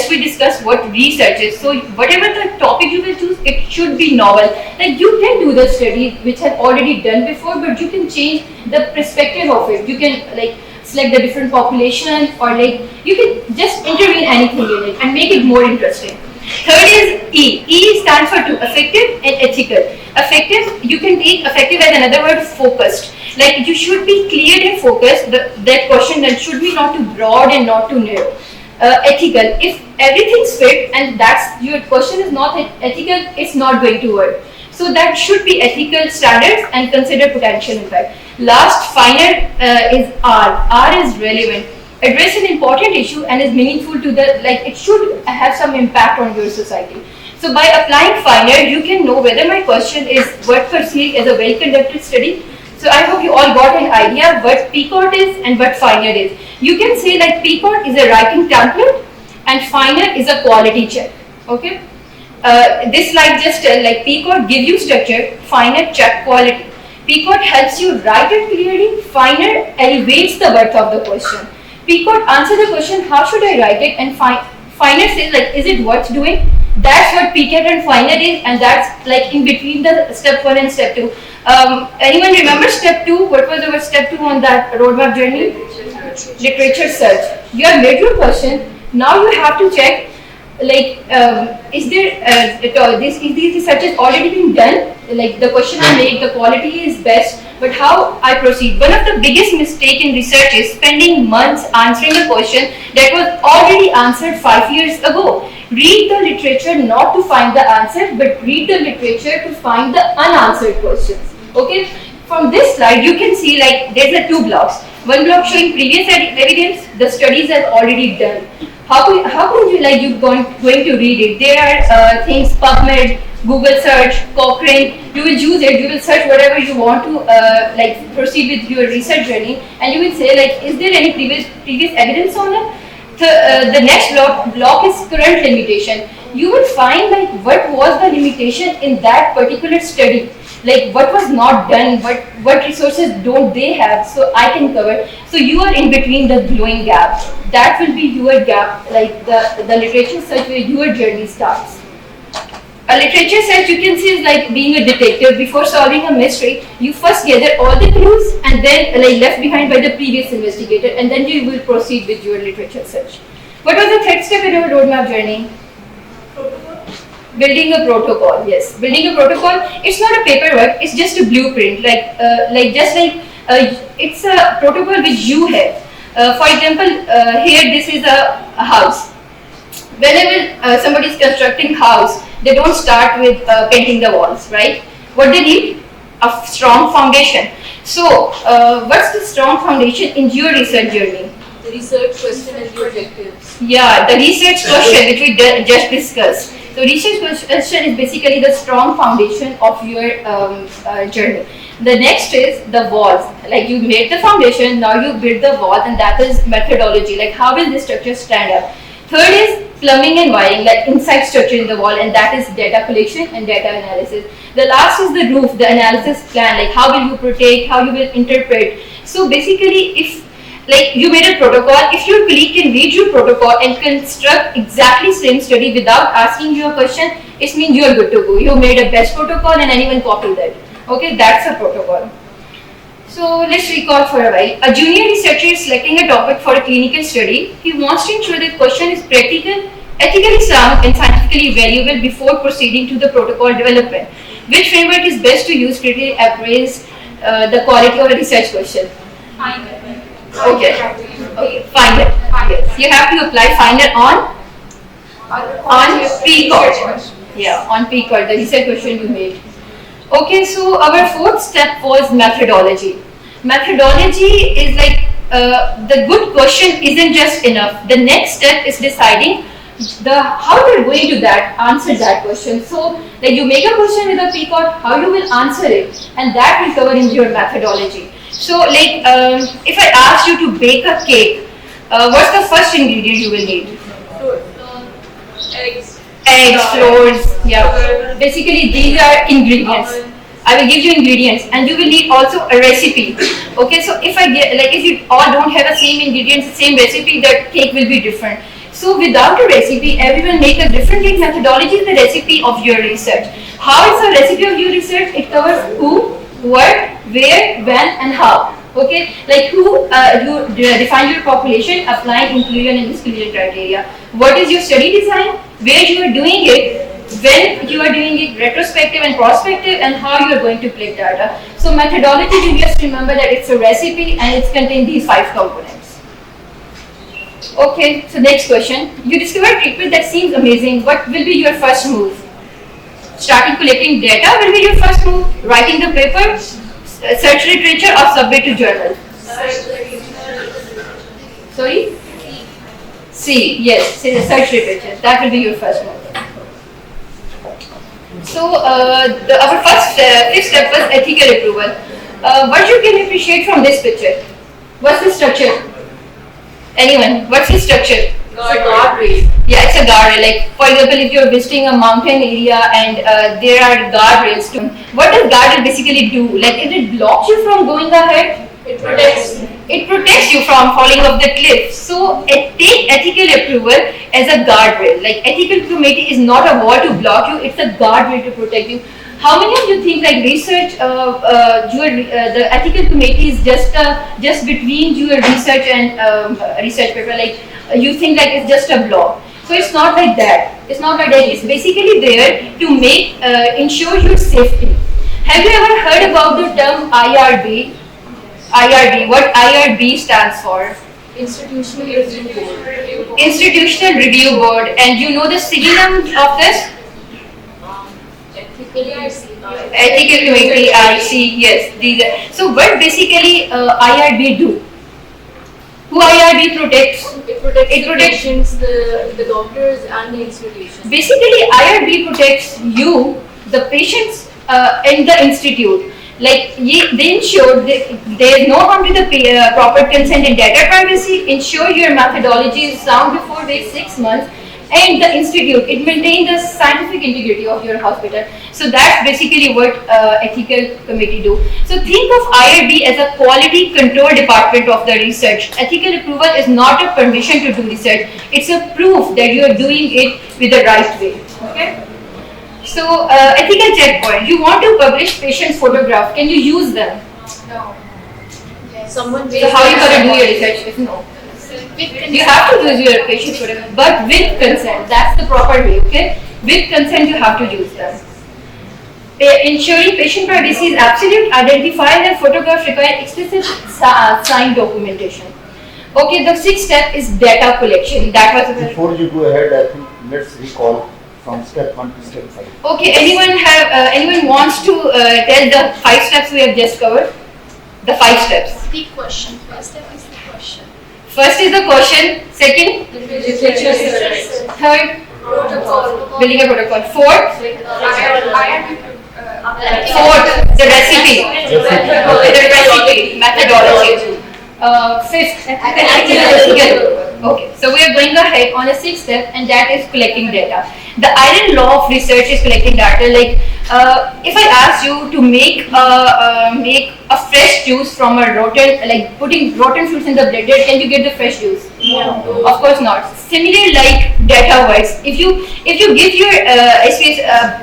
S4: we discussed what research is. So whatever the topic you will choose, it should be novel. Like you can do the study which have already done before, but you can change the perspective of it. You can like select the different population, or like you can just intervene anything in it and make it more interesting. Third is E. E stands for effective and ethical. Effective, you can take effective as another word, focused. Like you should be clear and focused. That question that should be not too broad and not too narrow. Ethical, if everything's fit and that's your question is not ethical, it's not going to work. So that should be ethical standards and consider potential impact. Last, finer is R. R is relevant. Address an important issue and is meaningful to the, like it should have some impact on your society. So by applying finer, you can know whether my question is what perceived as a well-conducted study. So I hope you all got an idea what PCOT is and what finer is. You can say like PCOT is a writing template and finer is a quality check. Okay. This slide just tell like PCOT give you structure, finer check quality. PCOT helps you write it clearly, finer elevates the worth of the question. PCOT answer the question, how should I write it, and finer says like, is it worth doing? That's what PCOT and finer is, and that's like in between the step 1 and step 2. Anyone remember step 2? What was our step 2 on that roadmap journey? Literature search. You have made your question. Now you have to check like is there these researches already been done? Like the question I make, the quality is best, but how I proceed. One of the biggest mistake in research is spending months answering a question that was already answered 5 years ago. Read the literature not to find the answer, but read the literature to find the unanswered questions. Okay. From this slide, you can see like there's a 2 blocks. One block showing previous evidence, the studies are already done. How can you like you going to read it? There are things PubMed, Google search, Cochrane. You will use it. You will search whatever you want to like proceed with your research journey, and you will say like, is there any previous evidence on it? The next block is current limitation. You will find like what was the limitation in that particular study. Like what was not done, what resources don't they have, so I can cover. So you are in between the glowing gap. That will be your gap, like the literature search where your journey starts. A literature search, you can see, is like being a detective. Before solving a mystery, you first gather all the clues and then like left behind by the previous investigator, and then you will proceed with your literature search. What was the third step in our roadmap journey? Building a protocol. Yes, building a protocol. It's not a paperwork. It's just a blueprint. It's a protocol which you have. For example, here this is a house. Whenever somebody is constructing house, they don't start with painting the walls, right? What they need? A strong foundation. So, what's the strong foundation in your research journey?
S6: The research question and the objectives.
S4: Yeah, the research question which we just discussed. So research question is basically the strong foundation of your journey. The next is the walls. Like you made the foundation, now you build the walls, and that is methodology. Like how will this structure stand up? Third is plumbing and wiring, like inside structure in the wall, and that is data collection and data analysis. The last is the roof, the analysis plan, like how will you protect, how you will interpret. So basically, if like you made a protocol, if your colleague can read your protocol and construct exactly same study without asking you a question, it means you are good to go. You made a best protocol and anyone copied that. Okay, that's a protocol. So let's recall for a while. A junior researcher is selecting a topic for a clinical study. He wants to ensure that question is practical, ethically sound, and scientifically valuable before proceeding to the protocol development. Which framework is best to use? Critically appraise the quality of a research question? Okay. Okay. Find it. Yes. You have to apply finder on PCORD. Yeah, on PCORD, the research question you made. Okay, so our fourth step was methodology. Methodology is like the good question isn't just enough. The next step is deciding how you're going to answer that question. So, like you make a question with a PCORD, how you will answer it, and that will cover in your methodology. So, like if I ask you to bake a cake, what's the first ingredient you will need? Eggs, flours, yeah. Basically, these are ingredients. I will give you ingredients, and you will need also a recipe. Okay, so if if you all don't have the same ingredients, same recipe, the cake will be different. So without a recipe, everyone make a different cake methodology is the recipe of your research. How is the recipe of your research? It covers who, what, where, when, and how. Okay, like who, you define your population, applying inclusion and exclusion criteria. What is your study design? Where you are doing it, when you are doing it, retrospective and prospective, and how you are going to collect data. So methodology, you just remember that it's a recipe and it's contains these 5 components. Okay, so next question. You discover a treatment that seems amazing. What will be your first move? Starting collecting data will be your first move. Writing the paper, search literature, or submit to journal. Sorry? C. Yes, search literature. That will be your first move. So our fifth step was ethical approval. What you can appreciate from this picture? What's the structure? Anyone? What's the structure?
S6: Guardrail.
S4: Yeah, it's a guardrail. Like for example, if you're visiting a mountain area and there are guardrails, what does guardrail basically do? Like, it blocks you from going ahead.
S6: It protects.
S4: It protects you from falling off the cliff. So take ethical approval as a guardrail. Like ethical committee is not a wall to block you; it's a guardrail to protect you. How many of you think like research, the ethical committee is just between your research and research paper? Like you think like it's just a block. So it's not like that. It's not like that. It's basically there to make ensure your safety. Have you ever heard about the term IRB? IRB. What IRB stands for?
S6: Institutional Review Board.
S4: Institutional Review Board. And you know the synonym of this? Ethical Committee, IC, yes. So what basically IRB do? Who IRB protects?
S6: It protects patients, the doctors and the institutions.
S4: Basically IRB protects you, the patients and the institute. Like they ensure there is no harm to the proper consent and data privacy, ensure your methodology is sound before wait 6 months, and the institute, it maintains the scientific integrity of your hospital. So that's basically what ethical committee do. So think of IRB as a quality control department of the research. Ethical approval is not a permission to do research. It's a proof that you are doing it with the right way. Okay. So ethical checkpoint. You want to publish patient's photograph. Can you use them?
S6: No.
S9: Yes.
S6: Someone
S4: So how are you going to do your research if no? You have to use your patient photograph, but with consent. That's the proper way, okay? With consent, you have to use them. Ensuring patient privacy is absolute. Identifiers and photographs require explicit signed documentation. Okay, the 6th step is data collection. That was
S10: before you go ahead. I think let's recall from step 1 to step 5.
S4: Okay. Anyone wants to tell the 5 steps we have just covered? The 5 steps.
S9: The question. First step is the question.
S4: First is the question. Second,
S6: literature search.
S4: third,
S6: Protocol.
S4: building a protocol. Fourth, the recipe. The recipe methodology. Fifth, ethical. Okay, so we are going ahead on a 6th step, and that is collecting data. The iron law of research is collecting data. Like, if I ask you to make a fresh juice from a rotten, like putting rotten fruits in the blender, can you get the fresh juice?
S6: No.
S4: Of course not. similar like data works. If you give your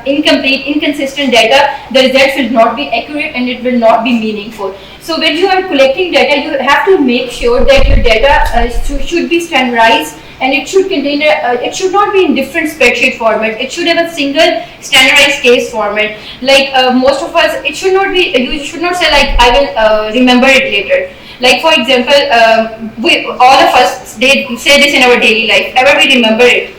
S4: incomplete, inconsistent data, the result will not be accurate and it will not be meaningful. So when you are collecting data, you have to make sure that your data should be standardized, and it should contain it should not be in different spreadsheet format. It should have a single standardized case format. Like most of us, it should not be. You should not say like I will remember it later. Like for example, all of us they say this in our daily life. Ever we remember it?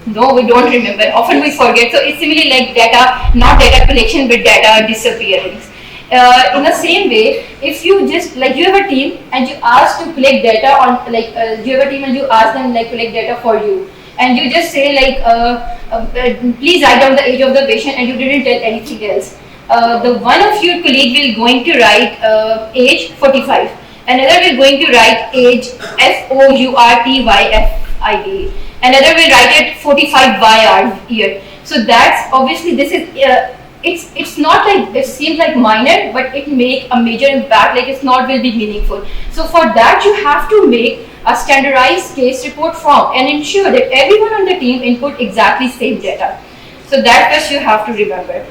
S4: No, we don't remember. Often we forget. So it's similarly like data, not data collection, but data disappearance. In the same way, if you just like you have a team and you ask to collect data on like you have a team and you ask them like collect data for you, and you just say like please write down the age of the patient, and you didn't tell anything else. The one of your colleague will going to write age 45, another will going to write age FOURTYFID, another will write it 45 year. So that's obviously this is it's not like it seems like minor, but it make a major impact. Like it's not will be meaningful. So for that you have to make a standardized case report form and ensure that everyone on the team input exactly same data. So that first you have to remember.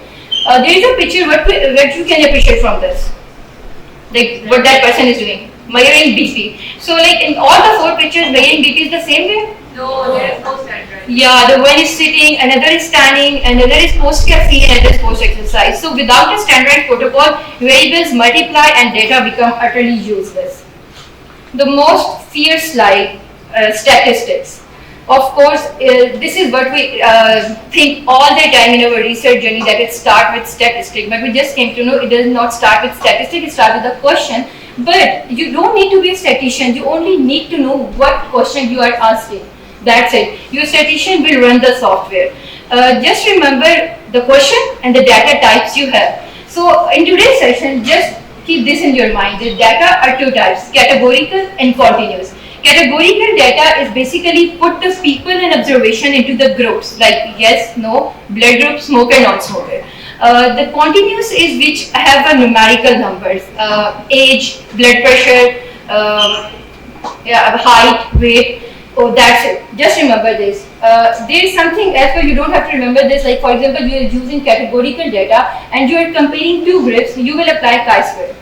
S4: There is a picture. What you can appreciate from this, like what that person is doing, measuring BP. So like in all the 4 pictures, measuring BP is the same way.
S6: No, there is no standard.
S4: Yeah, the one is sitting, another is standing, another is post-caffeine, another is post-exercise. So without a standardized protocol, variables multiply and data become utterly useless. The most feared slide, statistics. Of course, this is what we think all the time in our research journey, that it starts with statistics. But we just came to know it does not start with statistics, it starts with a question. But you don't need to be a statistician, you only need to know what question you are asking. That's it. Your statistician will run the software. Just remember the question and the data types you have. So in today's session, just keep this in your mind. The data are 2 types, categorical and continuous. Categorical data is basically put the people in observation into the groups like yes, no, blood group, smoker, non-smoker. The continuous is which have a numerical numbers, age, blood pressure, height, weight. Oh, that's it. Just remember this. There is something else where you don't have to remember this. Like for example, you are using categorical data and you are comparing 2 groups. You will apply chi-square.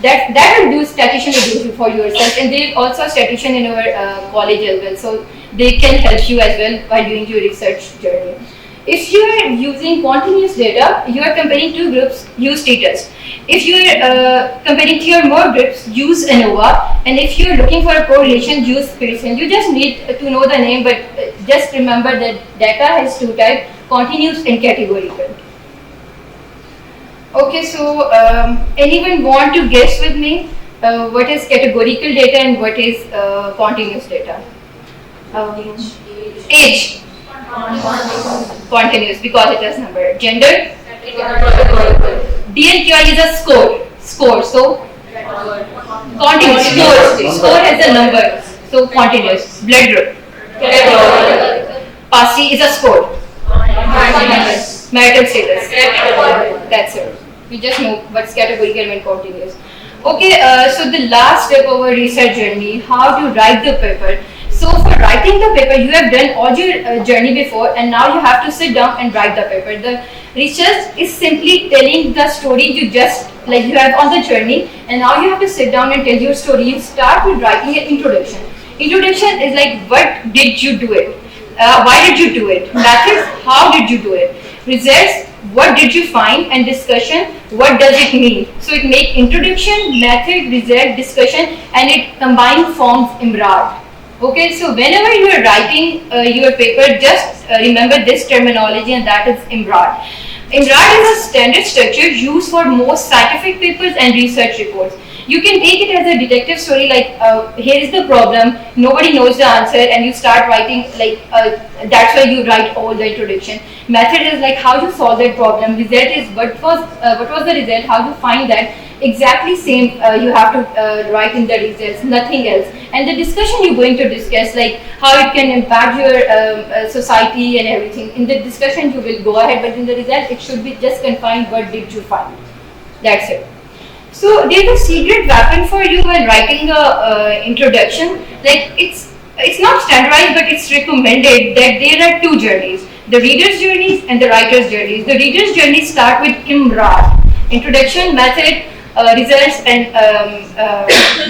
S4: That will do statistician will do for yourself, and there is also a statistician in our college as well. So they can help you as well while doing your research journey. If you are using continuous data, you are comparing 2 groups, use t-test. If you are comparing 3 or more groups, use ANOVA. And if you are looking for a correlation, use Pearson. You just need to know the name, but just remember that data has 2 types, continuous and categorical. Okay, so anyone want to guess with me what is categorical data and what is continuous data? Age. Continuous because it has number. Gender. DNQI is a score. So continuous. Score has a number. So continuous. Blood group. PASI is a score. Marital status. That's it. We just know what's categorical and continuous. Okay, so the last step of our research journey, how to write the paper. So for writing the paper, you have done all your journey before, and now you have to sit down and write the paper. The research is simply telling the story you just like you have on the journey, and now you have to sit down and tell your story. You start with writing an introduction. Introduction is like what did you do it? Why did you do it? Methods, how did you do it? Results, what did you find? And discussion, what does it mean? So it makes introduction, method, result, discussion, and it combined forms IMRAD. Okay, so whenever you are writing your paper, just remember this terminology, and that is IMRAD. IMRAD is a standard structure used for most scientific papers and research reports. You can take it as a detective story, like here is the problem, nobody knows the answer, and you start writing like that's why you write all the introduction. Method is like how you solve that problem. Result is what was the result, how you find that. Exactly same you have to write in the results, nothing else. And the discussion you're going to discuss, like how it can impact your society and everything. In the discussion you will go ahead, but in the result it should be just confined what did you find. That's it. So there's a secret weapon for you when writing the introduction. Like it's it's not standardized, but it's recommended that there are two journeys: the reader's journeys and the writer's journeys. The reader's journeys start with IMRAR, introduction, method, results, and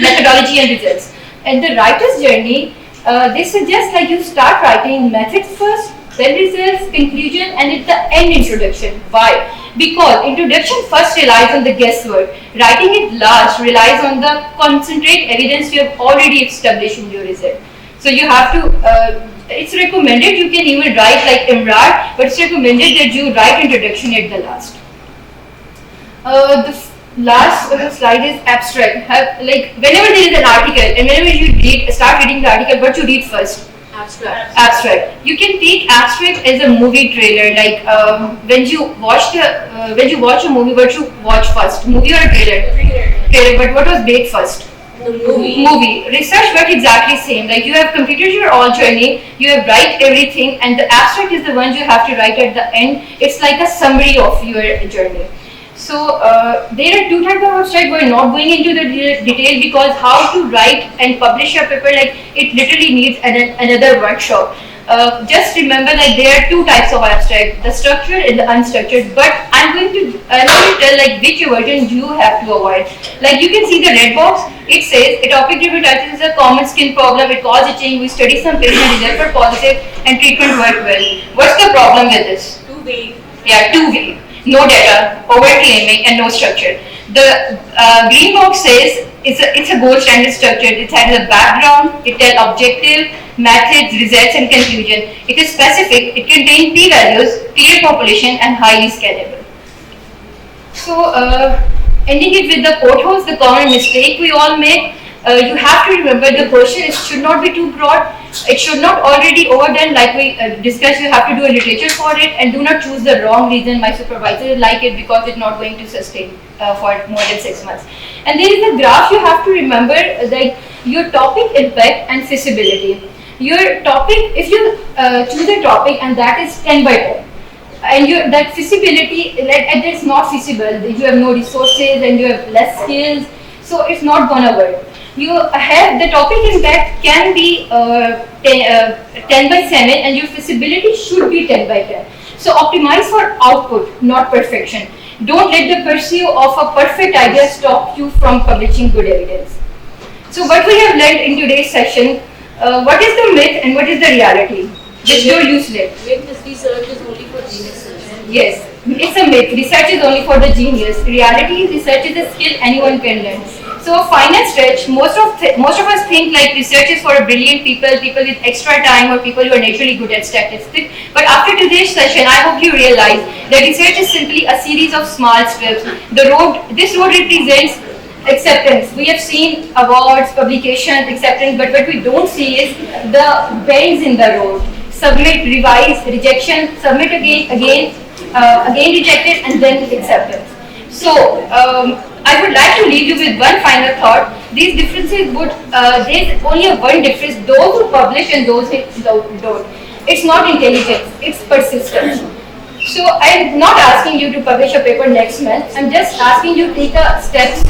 S4: methodology and results. And the writer's journey, they suggest like you start writing methods first, then results, conclusion, and at the end introduction. Why? Because introduction first relies on the guesswork. Writing it last relies on the concentrate evidence you have already established in your result. So you have to, it's recommended, you can even write like IMRAR, but it's recommended that you write introduction at the last. The last slide is abstract. Like whenever there is an article and whenever you start reading the article, what you read first? Abstract. You can take abstract as a movie trailer. Like when you watch a movie, what you watch first? Movie or trailer? Trailer. But what was made first?
S6: The movie.
S4: Research work exactly same. Like you have completed your all journey, you have write everything, and the abstract is the one you have to write at the end. It's like a summary of your journey. So there are two types of abstract. We're not going into the detail because how to write and publish a paper, like it literally needs another workshop. Just remember that there are two types of abstract: the structured and the unstructured. But I'm going to tell like which version you have to avoid. Like you can see the red box. It says atopic dermatitis is a common skin problem. It causes itching. We study some patients, result were positive, and treatment worked well. What's the problem with this?
S6: Too vague.
S4: Yeah, too vague. No data, over-claiming, and no structure. The green box says it's a gold standard structure. It has a background, it tells objective, methods, results, and conclusion. It is specific, it contains p-values, clear population, and highly scalable. So, ending it with the quote, the common mistake we all make. You have to remember the question should not be too broad. It should not already overdone, like we discussed. You have to do a literature for it, and do not choose the wrong reason. My supervisor like it because it's not going to sustain for more than 6 months. And there is a graph you have to remember, like your topic, impact, and feasibility. Your topic, if you choose a topic and that is 10 by 10, and that feasibility, and it's not feasible, you have no resources and you have less skills, so it's not gonna work. You have the topic impact can be 10 by 7 and your feasibility should be 10 by 10. So optimize for output, not perfection. Don't let the pursuit of a perfect idea stop you from publishing good evidence. So what we have learned in today's session, what is the myth and what is the reality? Which door you select?
S6: Myth is research is only for geniuses.
S4: Yes, it's a myth. Research is only for the genius. Reality is research is a skill anyone can learn. So final stretch, most of us think like research is for brilliant people with extra time, or people who are naturally good at statistics. But after today's session, I hope you realize that research is simply a series of small steps. This road represents acceptance. We have seen awards, publications, acceptance, but what we don't see is the bends in the road. Submit, revise, rejection, submit again rejected, and then acceptance. So I would like to leave you with one final thought. These differences there's only one difference: those who publish and those who don't. It's not intelligence, it's persistence. So I'm not asking you to publish a paper next month. I'm just asking you to take a steps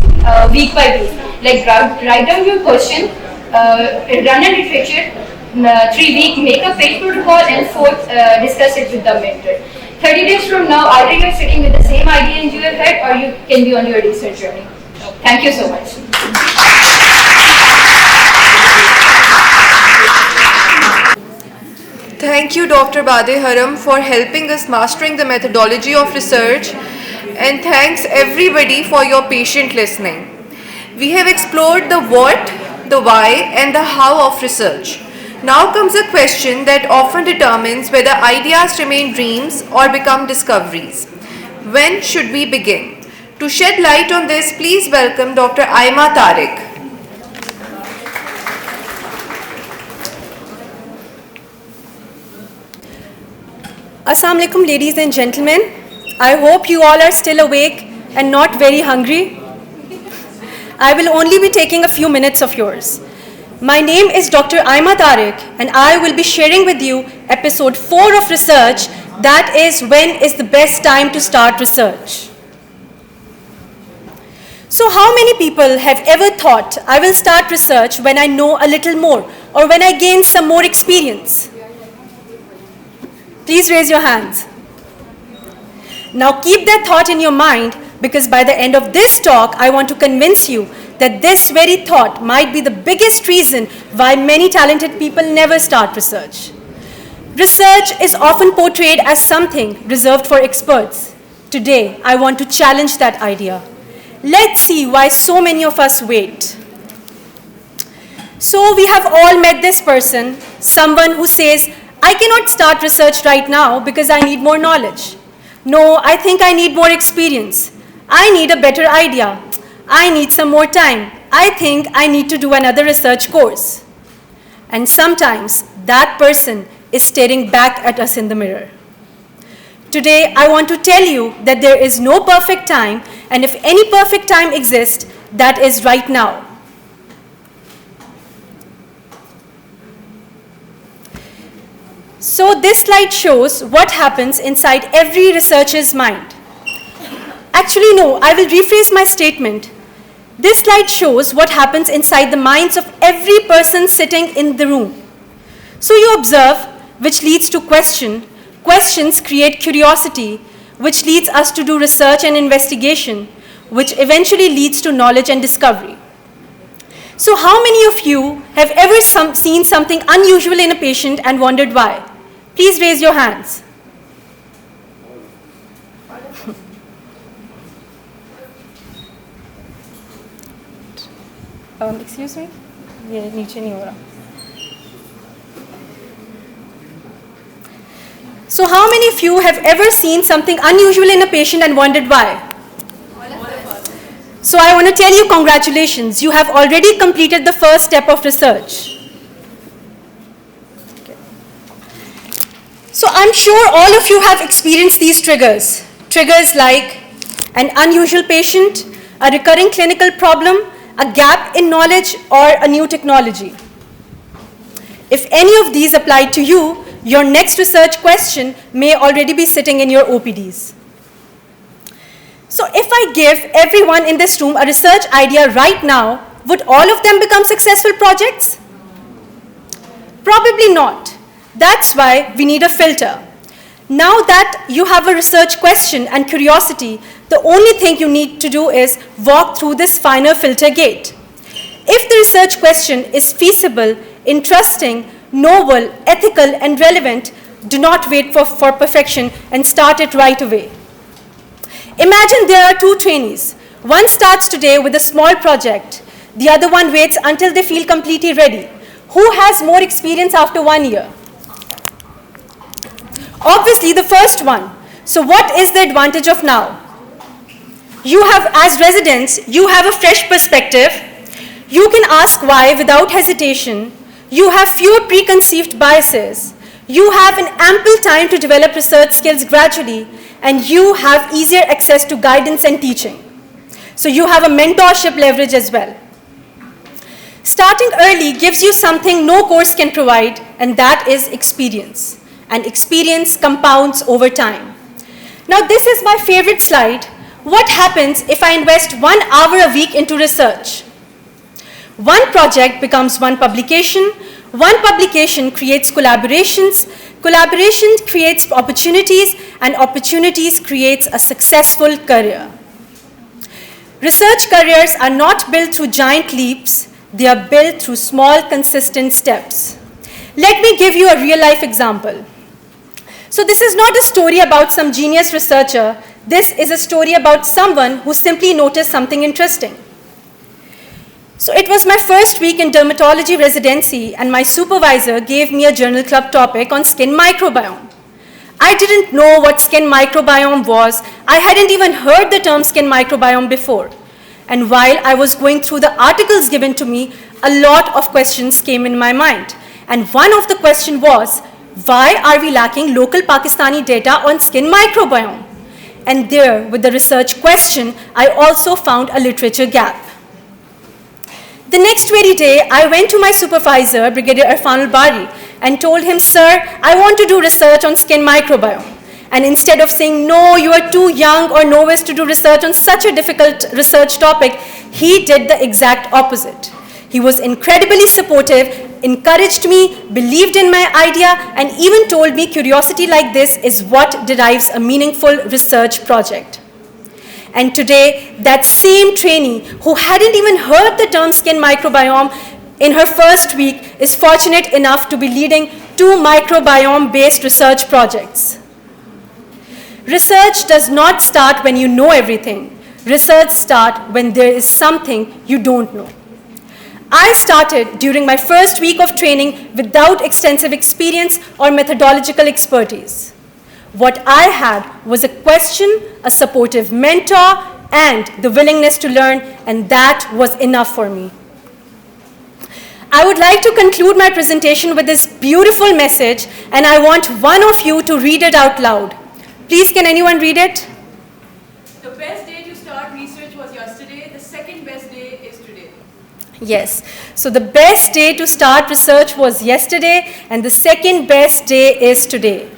S4: week by week. Like write down your question, run a literature, 3 week, make a page protocol, and 4th, discuss it with the mentor. 30 days from now, either you're sitting with the same idea in your head or you can be on your research journey. Thank you so much.
S2: Thank you, Dr. Badeharam, for helping us mastering the methodology of research, and thanks everybody for your patient listening. We have explored the what, the why, and the how of research. Now comes a question that often determines whether ideas remain dreams or become discoveries. When should we begin? To shed light on this, please welcome Dr. Aima Tariq.
S11: Assalamu alaikum, ladies and gentlemen. I hope you all are still awake and not very hungry. I will only be taking a few minutes of yours. My name is Dr. Aima Tariq, and I will be sharing with you episode 4 of research, that is, when is the best time to start research. So how many people have ever thought, I will start research when I know a little more or when I gain some more experience? Please raise your hands. Now keep that thought in your mind, because by the end of this talk, I want to convince you that this very thought might be the biggest reason why many talented people never start research. Research is often portrayed as something reserved for experts. Today, I want to challenge that idea. Let's see why so many of us wait. So we have all met this person, someone who says, I cannot start research right now because I need more knowledge. No, I think I need more experience. I need a better idea. I need some more time. I think I need to do another research course. And sometimes that person is staring back at us in the mirror. Today, I want to tell you that there is no perfect time, and if any perfect time exists, that is right now. So this slide shows what happens inside every researcher's mind. Actually, no, I will rephrase my statement. This slide shows what happens inside the minds of every person sitting in the room. So you observe, which leads to question. Questions create curiosity, which leads us to do research and investigation, which eventually leads to knowledge and discovery. So how many of you have ever seen something unusual in a patient and wondered why? Please raise your hands. Excuse me? ये नीचे नहीं हो रहा. So how many of you have ever seen something unusual in a patient and wondered why? So I want to tell you congratulations. You have already completed the first step of research. Okay. So I'm sure all of you have experienced these triggers. Triggers like an unusual patient, a recurring clinical problem, a gap in knowledge, or a new technology. If any of these apply to you, your next research question may already be sitting in your OPDs. So if I give everyone in this room a research idea right now, would all of them become successful projects? Probably not. That's why we need a filter. Now that you have a research question and curiosity, the only thing you need to do is walk through this final filter gate. If the research question is feasible, interesting, novel, ethical, and relevant, do not wait for perfection and start it right away. Imagine there are two trainees. One starts today with a small project. The other one waits until they feel completely ready. Who has more experience after 1 year? Obviously, the first one. So what is the advantage of now? You have, as residents, you have a fresh perspective. You can ask why without hesitation. You have fewer preconceived biases. You have an ample time to develop research skills gradually, and you have easier access to guidance and teaching. So you have a mentorship leverage as well. Starting early gives you something no course can provide, and that is experience. And experience compounds over time. Now this is my favorite slide. What happens if I invest 1 hour a week into research? One project becomes one publication. One publication creates collaborations. Collaboration creates opportunities, and opportunities creates a successful career. Research careers are not built through giant leaps. They are built through small, consistent steps. Let me give you a real-life example. So this is not a story about some genius researcher. This is a story about someone who simply noticed something interesting. So it was my first week in dermatology residency, and my supervisor gave me a journal club topic on skin microbiome. I didn't know what skin microbiome was. I hadn't even heard the term skin microbiome before. And while I was going through the articles given to me, a lot of questions came in my mind. And one of the questions was, why are we lacking local Pakistani data on skin microbiome? And there, with the research question, I also found a literature gap. The next very day, I went to my supervisor, Brigadier Irfan Al-Bari, and told him, sir, I want to do research on skin microbiome. And instead of saying, no, you are too young or novice to do research on such a difficult research topic, he did the exact opposite. He was incredibly supportive, encouraged me, believed in my idea, and even told me curiosity like this is what derives a meaningful research project. And today, that same trainee who hadn't even heard the term skin microbiome in her first week is fortunate enough to be leading 2 microbiome-based research projects. Research does not start when you know everything. Research starts when there is something you don't know. I started during my first week of training without extensive experience or methodological expertise. What I had was a question, a supportive mentor, and the willingness to learn, and that was enough for me. I would like to conclude my presentation with this beautiful message, and I want one of you to read it out loud. Please, can anyone read it?
S6: The best day to start research was yesterday. The second best day is today.
S11: Yes. So the best day to start research was yesterday, and the second best day is today.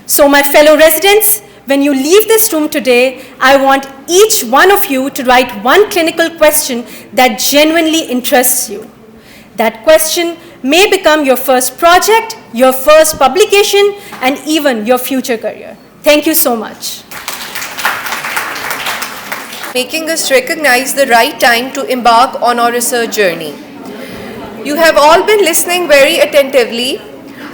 S11: So my fellow residents, when you leave this room today, I want each one of you to write one clinical question that genuinely interests you. That question may become your first project, your first publication, and even your future career. Thank you so much.
S2: Making us recognize the right time to embark on our research journey. You have all been listening very attentively,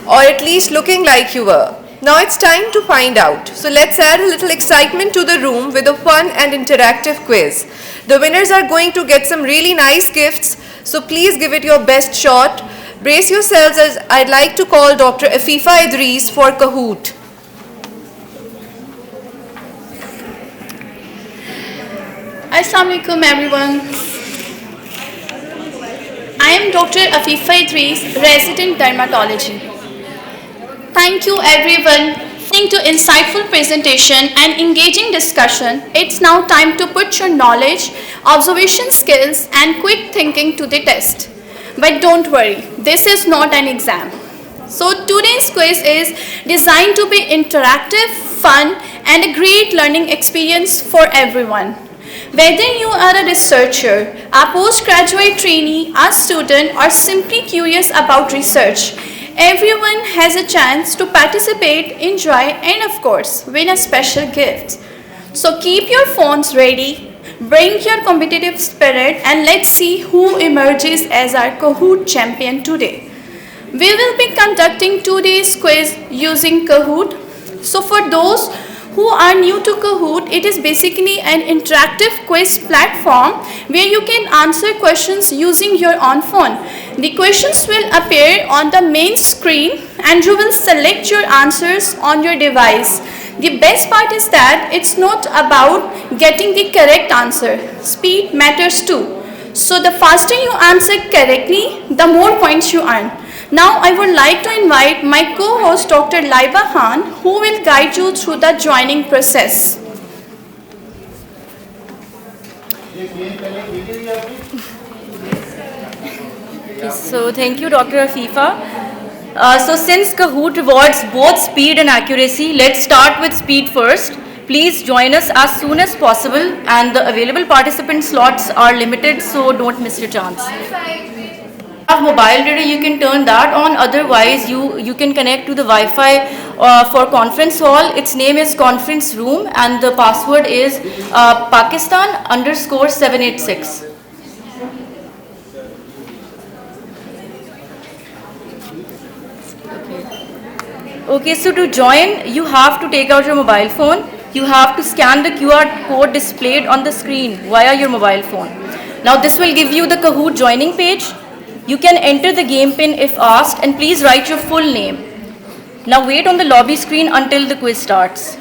S2: or at least looking like you were. Now it's time to find out. So let's add a little excitement to the room with a fun and interactive quiz. The winners are going to get some really nice gifts, so please give it your best shot. Brace yourselves as I'd like to call Dr. Afifa Idris for Kahoot.
S12: Assalamu alaikum everyone. I am Dr. Afifa Idris, resident dermatology. Thank you everyone for listening to insightful presentation and engaging discussion. It's now time to put your knowledge, observation skills and quick thinking to the test. But don't worry, this is not an exam. So today's quiz is designed to be interactive, fun and a great learning experience for everyone. Whether you are a researcher, a postgraduate trainee, a student or simply curious about research, everyone has a chance to participate, enjoy and of course win a special gift. So keep your phones ready, bring your competitive spirit and let's see who emerges as our Kahoot champion today. We will be conducting today's quiz using Kahoot. So for those who are new to Kahoot, it is basically an interactive quiz platform where you can answer questions using your own phone. The questions will appear on the main screen and you will select your answers on your device. The best part is that it's not about getting the correct answer. Speed matters too. So the faster you answer correctly, the more points you earn. Now I would like to invite my co-host Dr. Laiba Khan who will guide you through the joining process.
S13: So thank you Dr. Afifa. So since Kahoot rewards both speed and accuracy, let's start with speed first. Please join us as soon as possible and the available participant slots are limited, so don't miss your chance. Have mobile data, you can turn that on, otherwise you can connect to the Wi-Fi for conference hall. Its name is conference room and the password is Pakistan_786. Okay, so to join you have to take out your mobile phone. You have to scan the QR code displayed on the screen via your mobile phone. Now this will give you the Kahoot joining page. You can enter the game pin if asked and please write your full name. Now wait on the lobby screen until the quiz starts.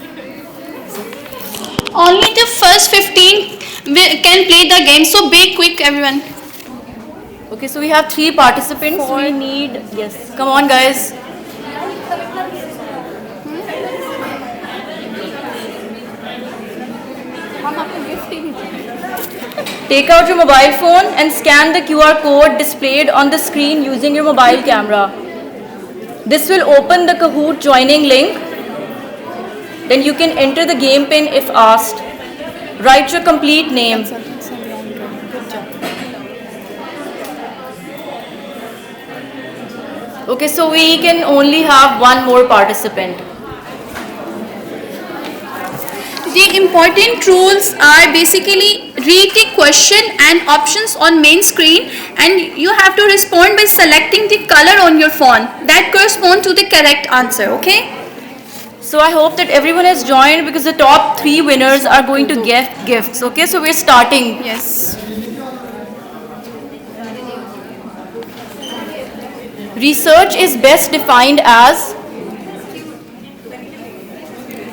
S12: Only the first 15 can play the game, so be quick everyone.
S13: Okay, so we have 3 participants. We need, yes, come on guys. Take out your mobile phone and scan the QR code displayed on the screen using your mobile camera. This will open the Kahoot joining link. Then you can enter the game pin if asked. Write your complete name. Okay, so we can only have one more participant.
S12: The important rules are basically read the question and options on main screen, and you have to respond by selecting the color on your phone that correspond to the correct answer, okay?
S13: So I hope that everyone has joined because the top 3 winners are going to get gifts. Okay, so we're starting.
S12: Yes.
S13: Research is best defined as?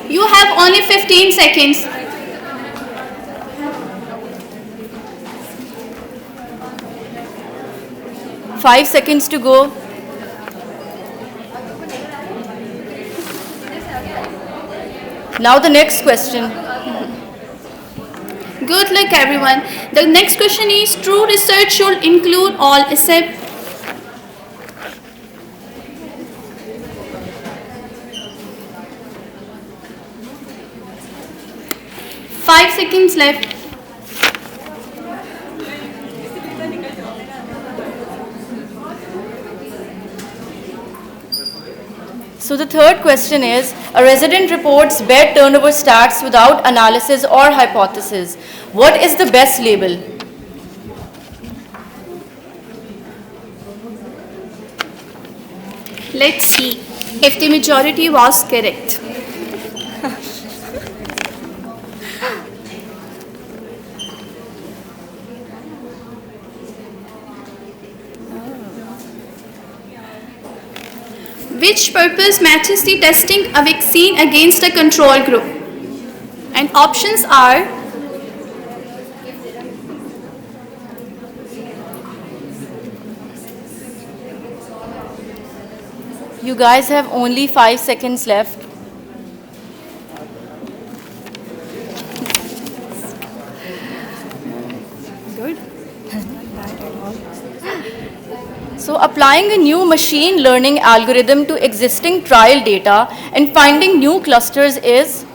S12: You have only 15 seconds.
S13: Five seconds to go. Now the next question.
S12: Good luck, everyone. The next question is, true research should include all except 5 seconds left.
S13: So the third question is, a resident reports bed turnover stats without analysis or hypothesis. What is the best label?
S12: Let's see if the majority was correct. Which purpose matches the testing a vaccine against a control group? And options are
S13: You guys have only 5 seconds left.
S12: good.
S13: So applying a new machine learning algorithm to existing trial data and finding new clusters is?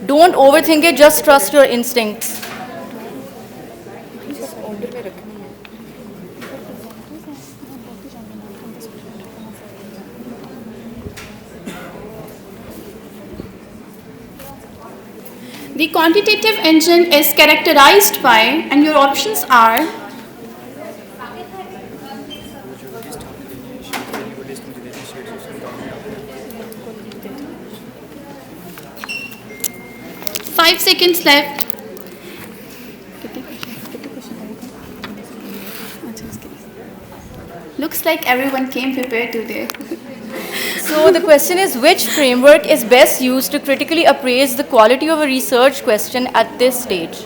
S13: Don't overthink it, just trust your instincts.
S12: The quantitative engine is characterized by, and your options are Five seconds left. Looks like everyone came prepared today.
S13: So the question is, which framework is best used to critically appraise the quality of a research question at this stage?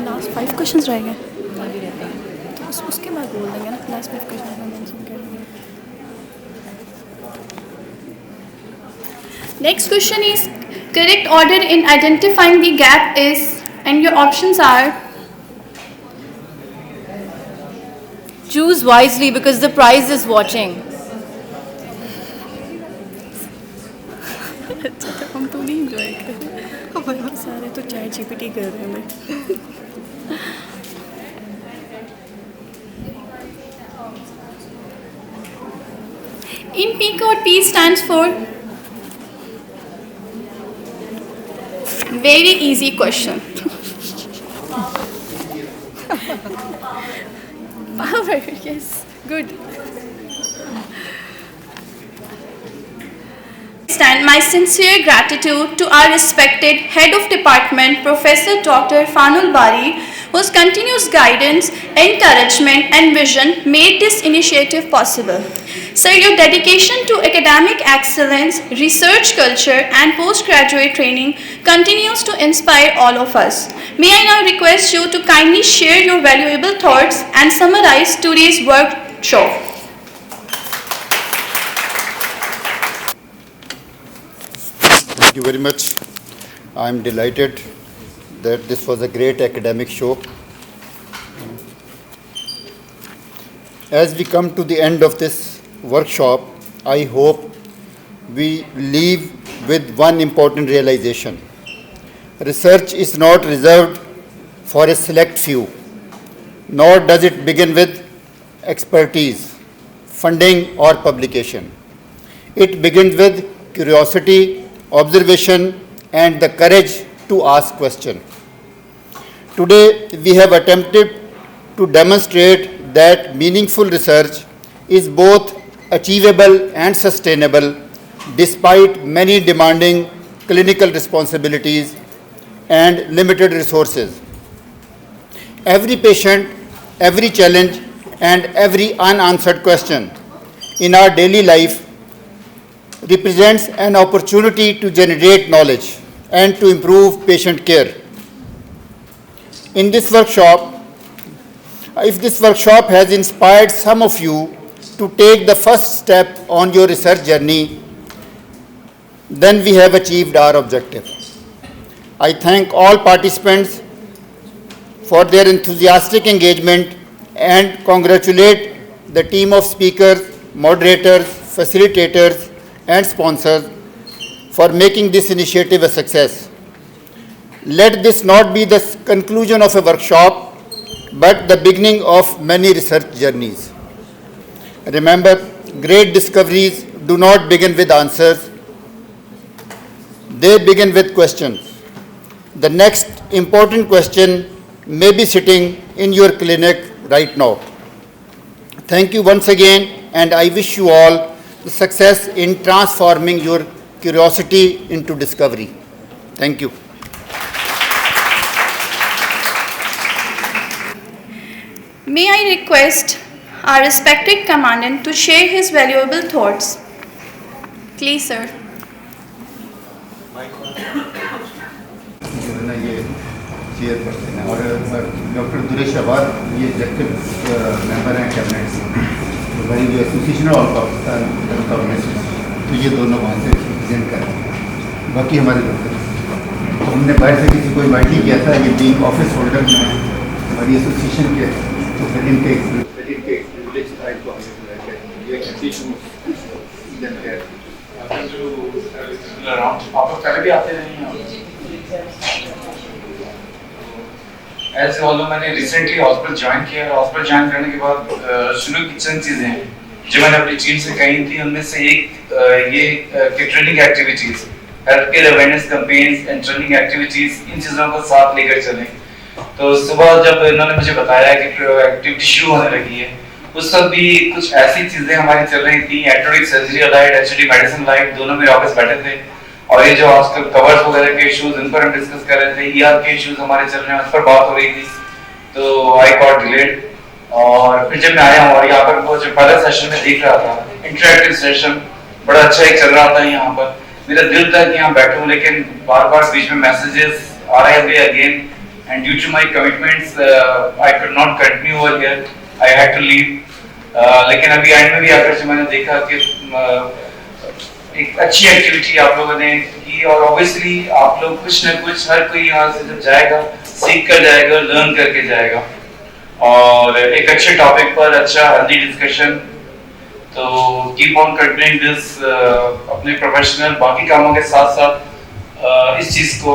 S12: Last 5 questions रह गए तो उसके बाद बोल देंगे ना last 5 question का mention करेंगे. Next question is, correct order in identifying the gap is, and your options are
S13: Choose wisely because the prize is watching.
S12: अच्छा तो हम तो नहीं enjoy कर रहे सारे तो चैट जीपीटी कर रहे हैं. In P code, P stands for very easy question. Power, yes, good. Extend my sincere gratitude to our respected Head of Department, Professor Dr. Fanul Bari, whose continuous guidance, encouragement and vision made this initiative possible. Sir, your dedication to academic excellence, research culture and postgraduate training continues to inspire all of us. May I now request you to kindly share your valuable thoughts and summarize today's workshop.
S3: Thank you very much. I'm delighted that this was a great academic show. As we come to the end of this workshop, I hope we leave with one important realization. Research is not reserved for a select few, nor does it begin with expertise, funding, or publication. It begins with curiosity, observation, and the courage to ask questions. Today, we have attempted to demonstrate that meaningful research is both achievable and sustainable despite many demanding clinical responsibilities and limited resources. Every patient, every challenge, and every unanswered question in our daily life represents an opportunity to generate knowledge and to improve patient care. In this workshop, if this workshop has inspired some of you to take the first step on your research journey, then we have achieved our objective. I thank all participants for their enthusiastic engagement and congratulate the team of speakers, moderators, facilitators, and sponsors for making this initiative a success. Let this not be the conclusion of a workshop, but the beginning of many research journeys. Remember, great discoveries do not begin with answers, they begin with questions. The next important question may be sitting in your clinic right now. Thank you once again, and I wish you all success in transforming your curiosity into discovery. Thank you.
S12: May I request our respected Commandant to share his valuable thoughts. Please, sir.
S10: Chairperson है और doctor दुरेश आबाद ये executive member हैं cabinet से, तो भाई जो association of Pakistan Janata organisation, तो ये दोनों वहाँ से रिप्रेजेंट कर रहे हैं। बाकी हमारे डॉक्टर, तो हमने बाहर से किसी को इन्वाइट नहीं किया था, ये बीइंग ऑफिस होल्डर में हमारी एसोसिएशन के, तो फिर इनके प्रिविलेज था इनको हमने बुलाया कि ये एसोसिएशन
S14: आप लोग पहले भी आते रहे हैं। ऐसे ऑल्दो मैंने रिसेंटली हॉस्पिटल ज्वाइन किया, हॉस्पिटल ज्वाइन करने के बाद शुरू की चंद चीज़ें हैं जो मैंने अपनी टीम से कही थी। उनमें से एक ये कि training activities, health care awareness campaigns and training activities, इन चीज़ों को साथ लेकर चलें। तो सुबह जब इन्होंने मुझे बताया कि एक्टिविटी शुरू होने लगी है, उस वक्त भी कुछ ऐसी चीज़ें हमारी चल रही थी, एटोडिक surgery allied, HD medicine light, दोनों मेरे ऑफिस बैठे थे। और ये जो आजकल कवर्स वगैरह के इश्यूज, इन पर हम डिस्कस कर रहे थे, ईआर के इश्यूज हमारे चल रहे हैं, उस पर बात हो रही थी। तो आई गॉट डिलेड, और फिर जब मैं आया हूँ और यहाँ पर वो जो पहला सेशन में देख रहा था, इंटरैक्टिव सेशन बड़ा अच्छा एक चल रहा था यहाँ पर, मेरा दिल था कि यहाँ बैठूं, लेकिन बार बार बीच में मैसेजेस आ रहे थे again, and due to my commitments I could not continue over here, I had to leave. लेकिन अभी एंड में भी आकर से मैंने देखा कि एक अच्छी एक्टिविटी आप लोगों ने की, और ऑब्वियसली आप लोग कुछ न कुछ, हर कोई यहाँ से जब जाएगा सीख कर जाएगा, लर्न करके जाएगा, और एक अच्छे टॉपिक पर अच्छा हेल्दी डिस्कशन। तो कीप ऑन कंटिन्यूइंग दिस, अपने प्रोफेशनल बाकी कामों के साथ साथ इस चीज़ को,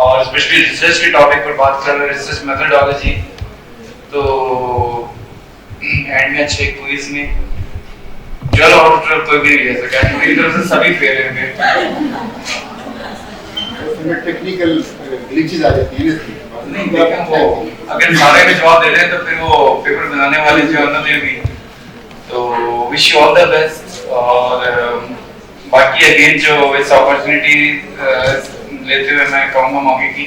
S14: और स्पेशली रिसर्च के टॉपिक पर बात कर रहे हैं, रिसर्च मेथोडोलॉजी। तो एंड में अच्छे क्विज में चलो और कोई भी नहीं ले सका, मेरी तरफ से सभी फेल हैं।
S10: इसमें टेक्निकल ग्लिचेस आ जाती हैं।
S14: नहीं, लेकिन वो अगर सारे में जवाब दे रहे हैं तो फिर वो पेपर बनाने वाले जो उन्होंने भी, तो wish you all the best. और बाकी अगेन जो इस अपॉर्चुनिटी लेते हुए मैं कहूँगा मौके की,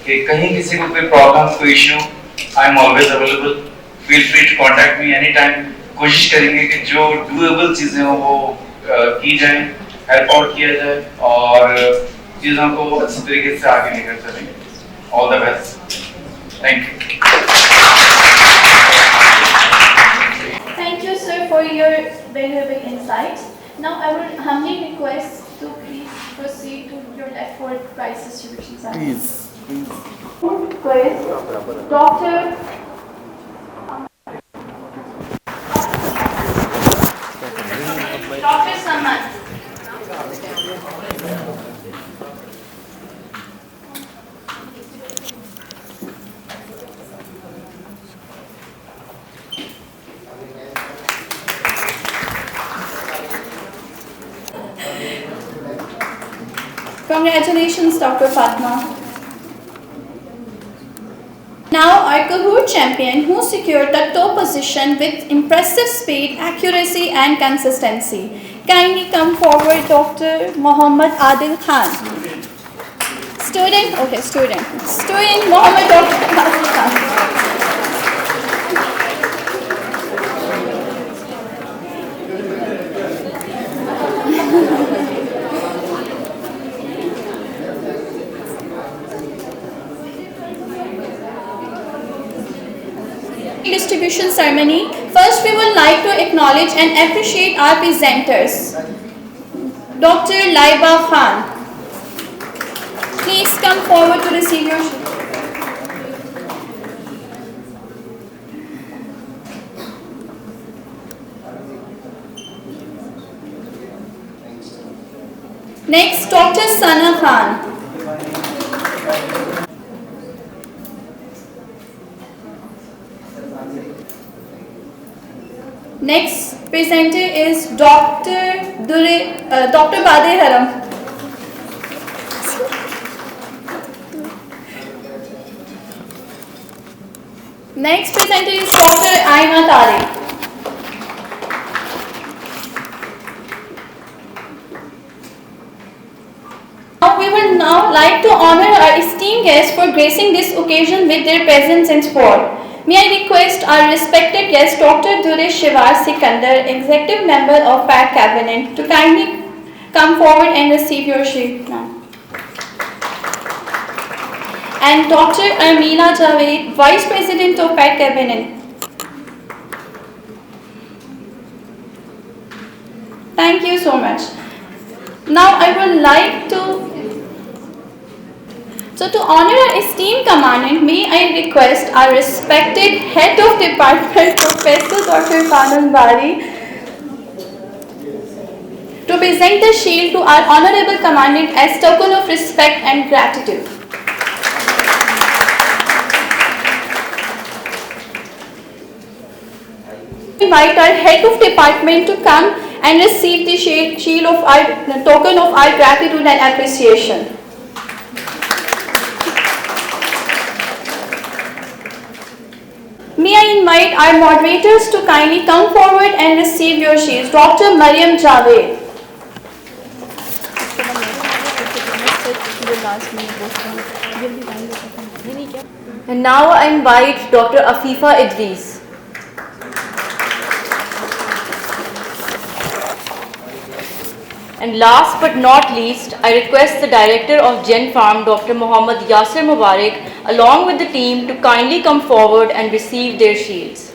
S14: कि कहीं किसी को कोई प्रॉब्लम, कोई issue, I am always available, feel free to contact me any time. कोशिश करेंगे कि जो डूएबल चीज़ें हो वो की जाएं, हेल्प आउट किया जाए, और चीज़ों को अच्छी तरीके से आगे लेकर चलेंगे। All the best, thank you.
S12: Thank you, sir, for your valuable insights. Now I would humbly request So please proceed to your left for prize distribution.
S3: Please.
S12: Request Dr. Dr. Saman. Congratulations, Dr. Fatma. Now our Kahoot champion who secured the top position with impressive speed, accuracy and consistency. Kindly come forward, Dr. Muhammad Adil Khan. Student Muhammad Dr. Adil Khan. Distribution ceremony. First, we would like to acknowledge and appreciate our presenters. Dr. Laiba Khan. Please come forward to receive your Next, Dr. Sana Khan. Next presenter is Dr. Bade Haram. Next presenter is Dr. Aina Tariq. We would now like to honor our esteemed guests for gracing this occasion with their presence and support. May I request our respected guest, Dr. Dure Shivar Sikandar, Executive Member of PAT Cabinet, to kindly come forward and receive your shield now. And Dr. Armila Javed, Vice President of PAT Cabinet. Thank you so much. Now I would like to honor our esteemed commandant, may I request our respected Head of Department, Professor Dr. Kanun Bari, to present the shield to our Honorable Commandant as token of respect and gratitude. Invite our Head of Department to come and receive the shield of the token of our gratitude and appreciation. May I invite our moderators to kindly come forward and receive your shields. Dr. Mariam Javed.
S13: And now I invite Dr. Afifa Idris. And last but not least, I request the Director of Gen Farm, Dr. Muhammad Yasir Mubarak, along with the team to kindly come forward and receive their shields.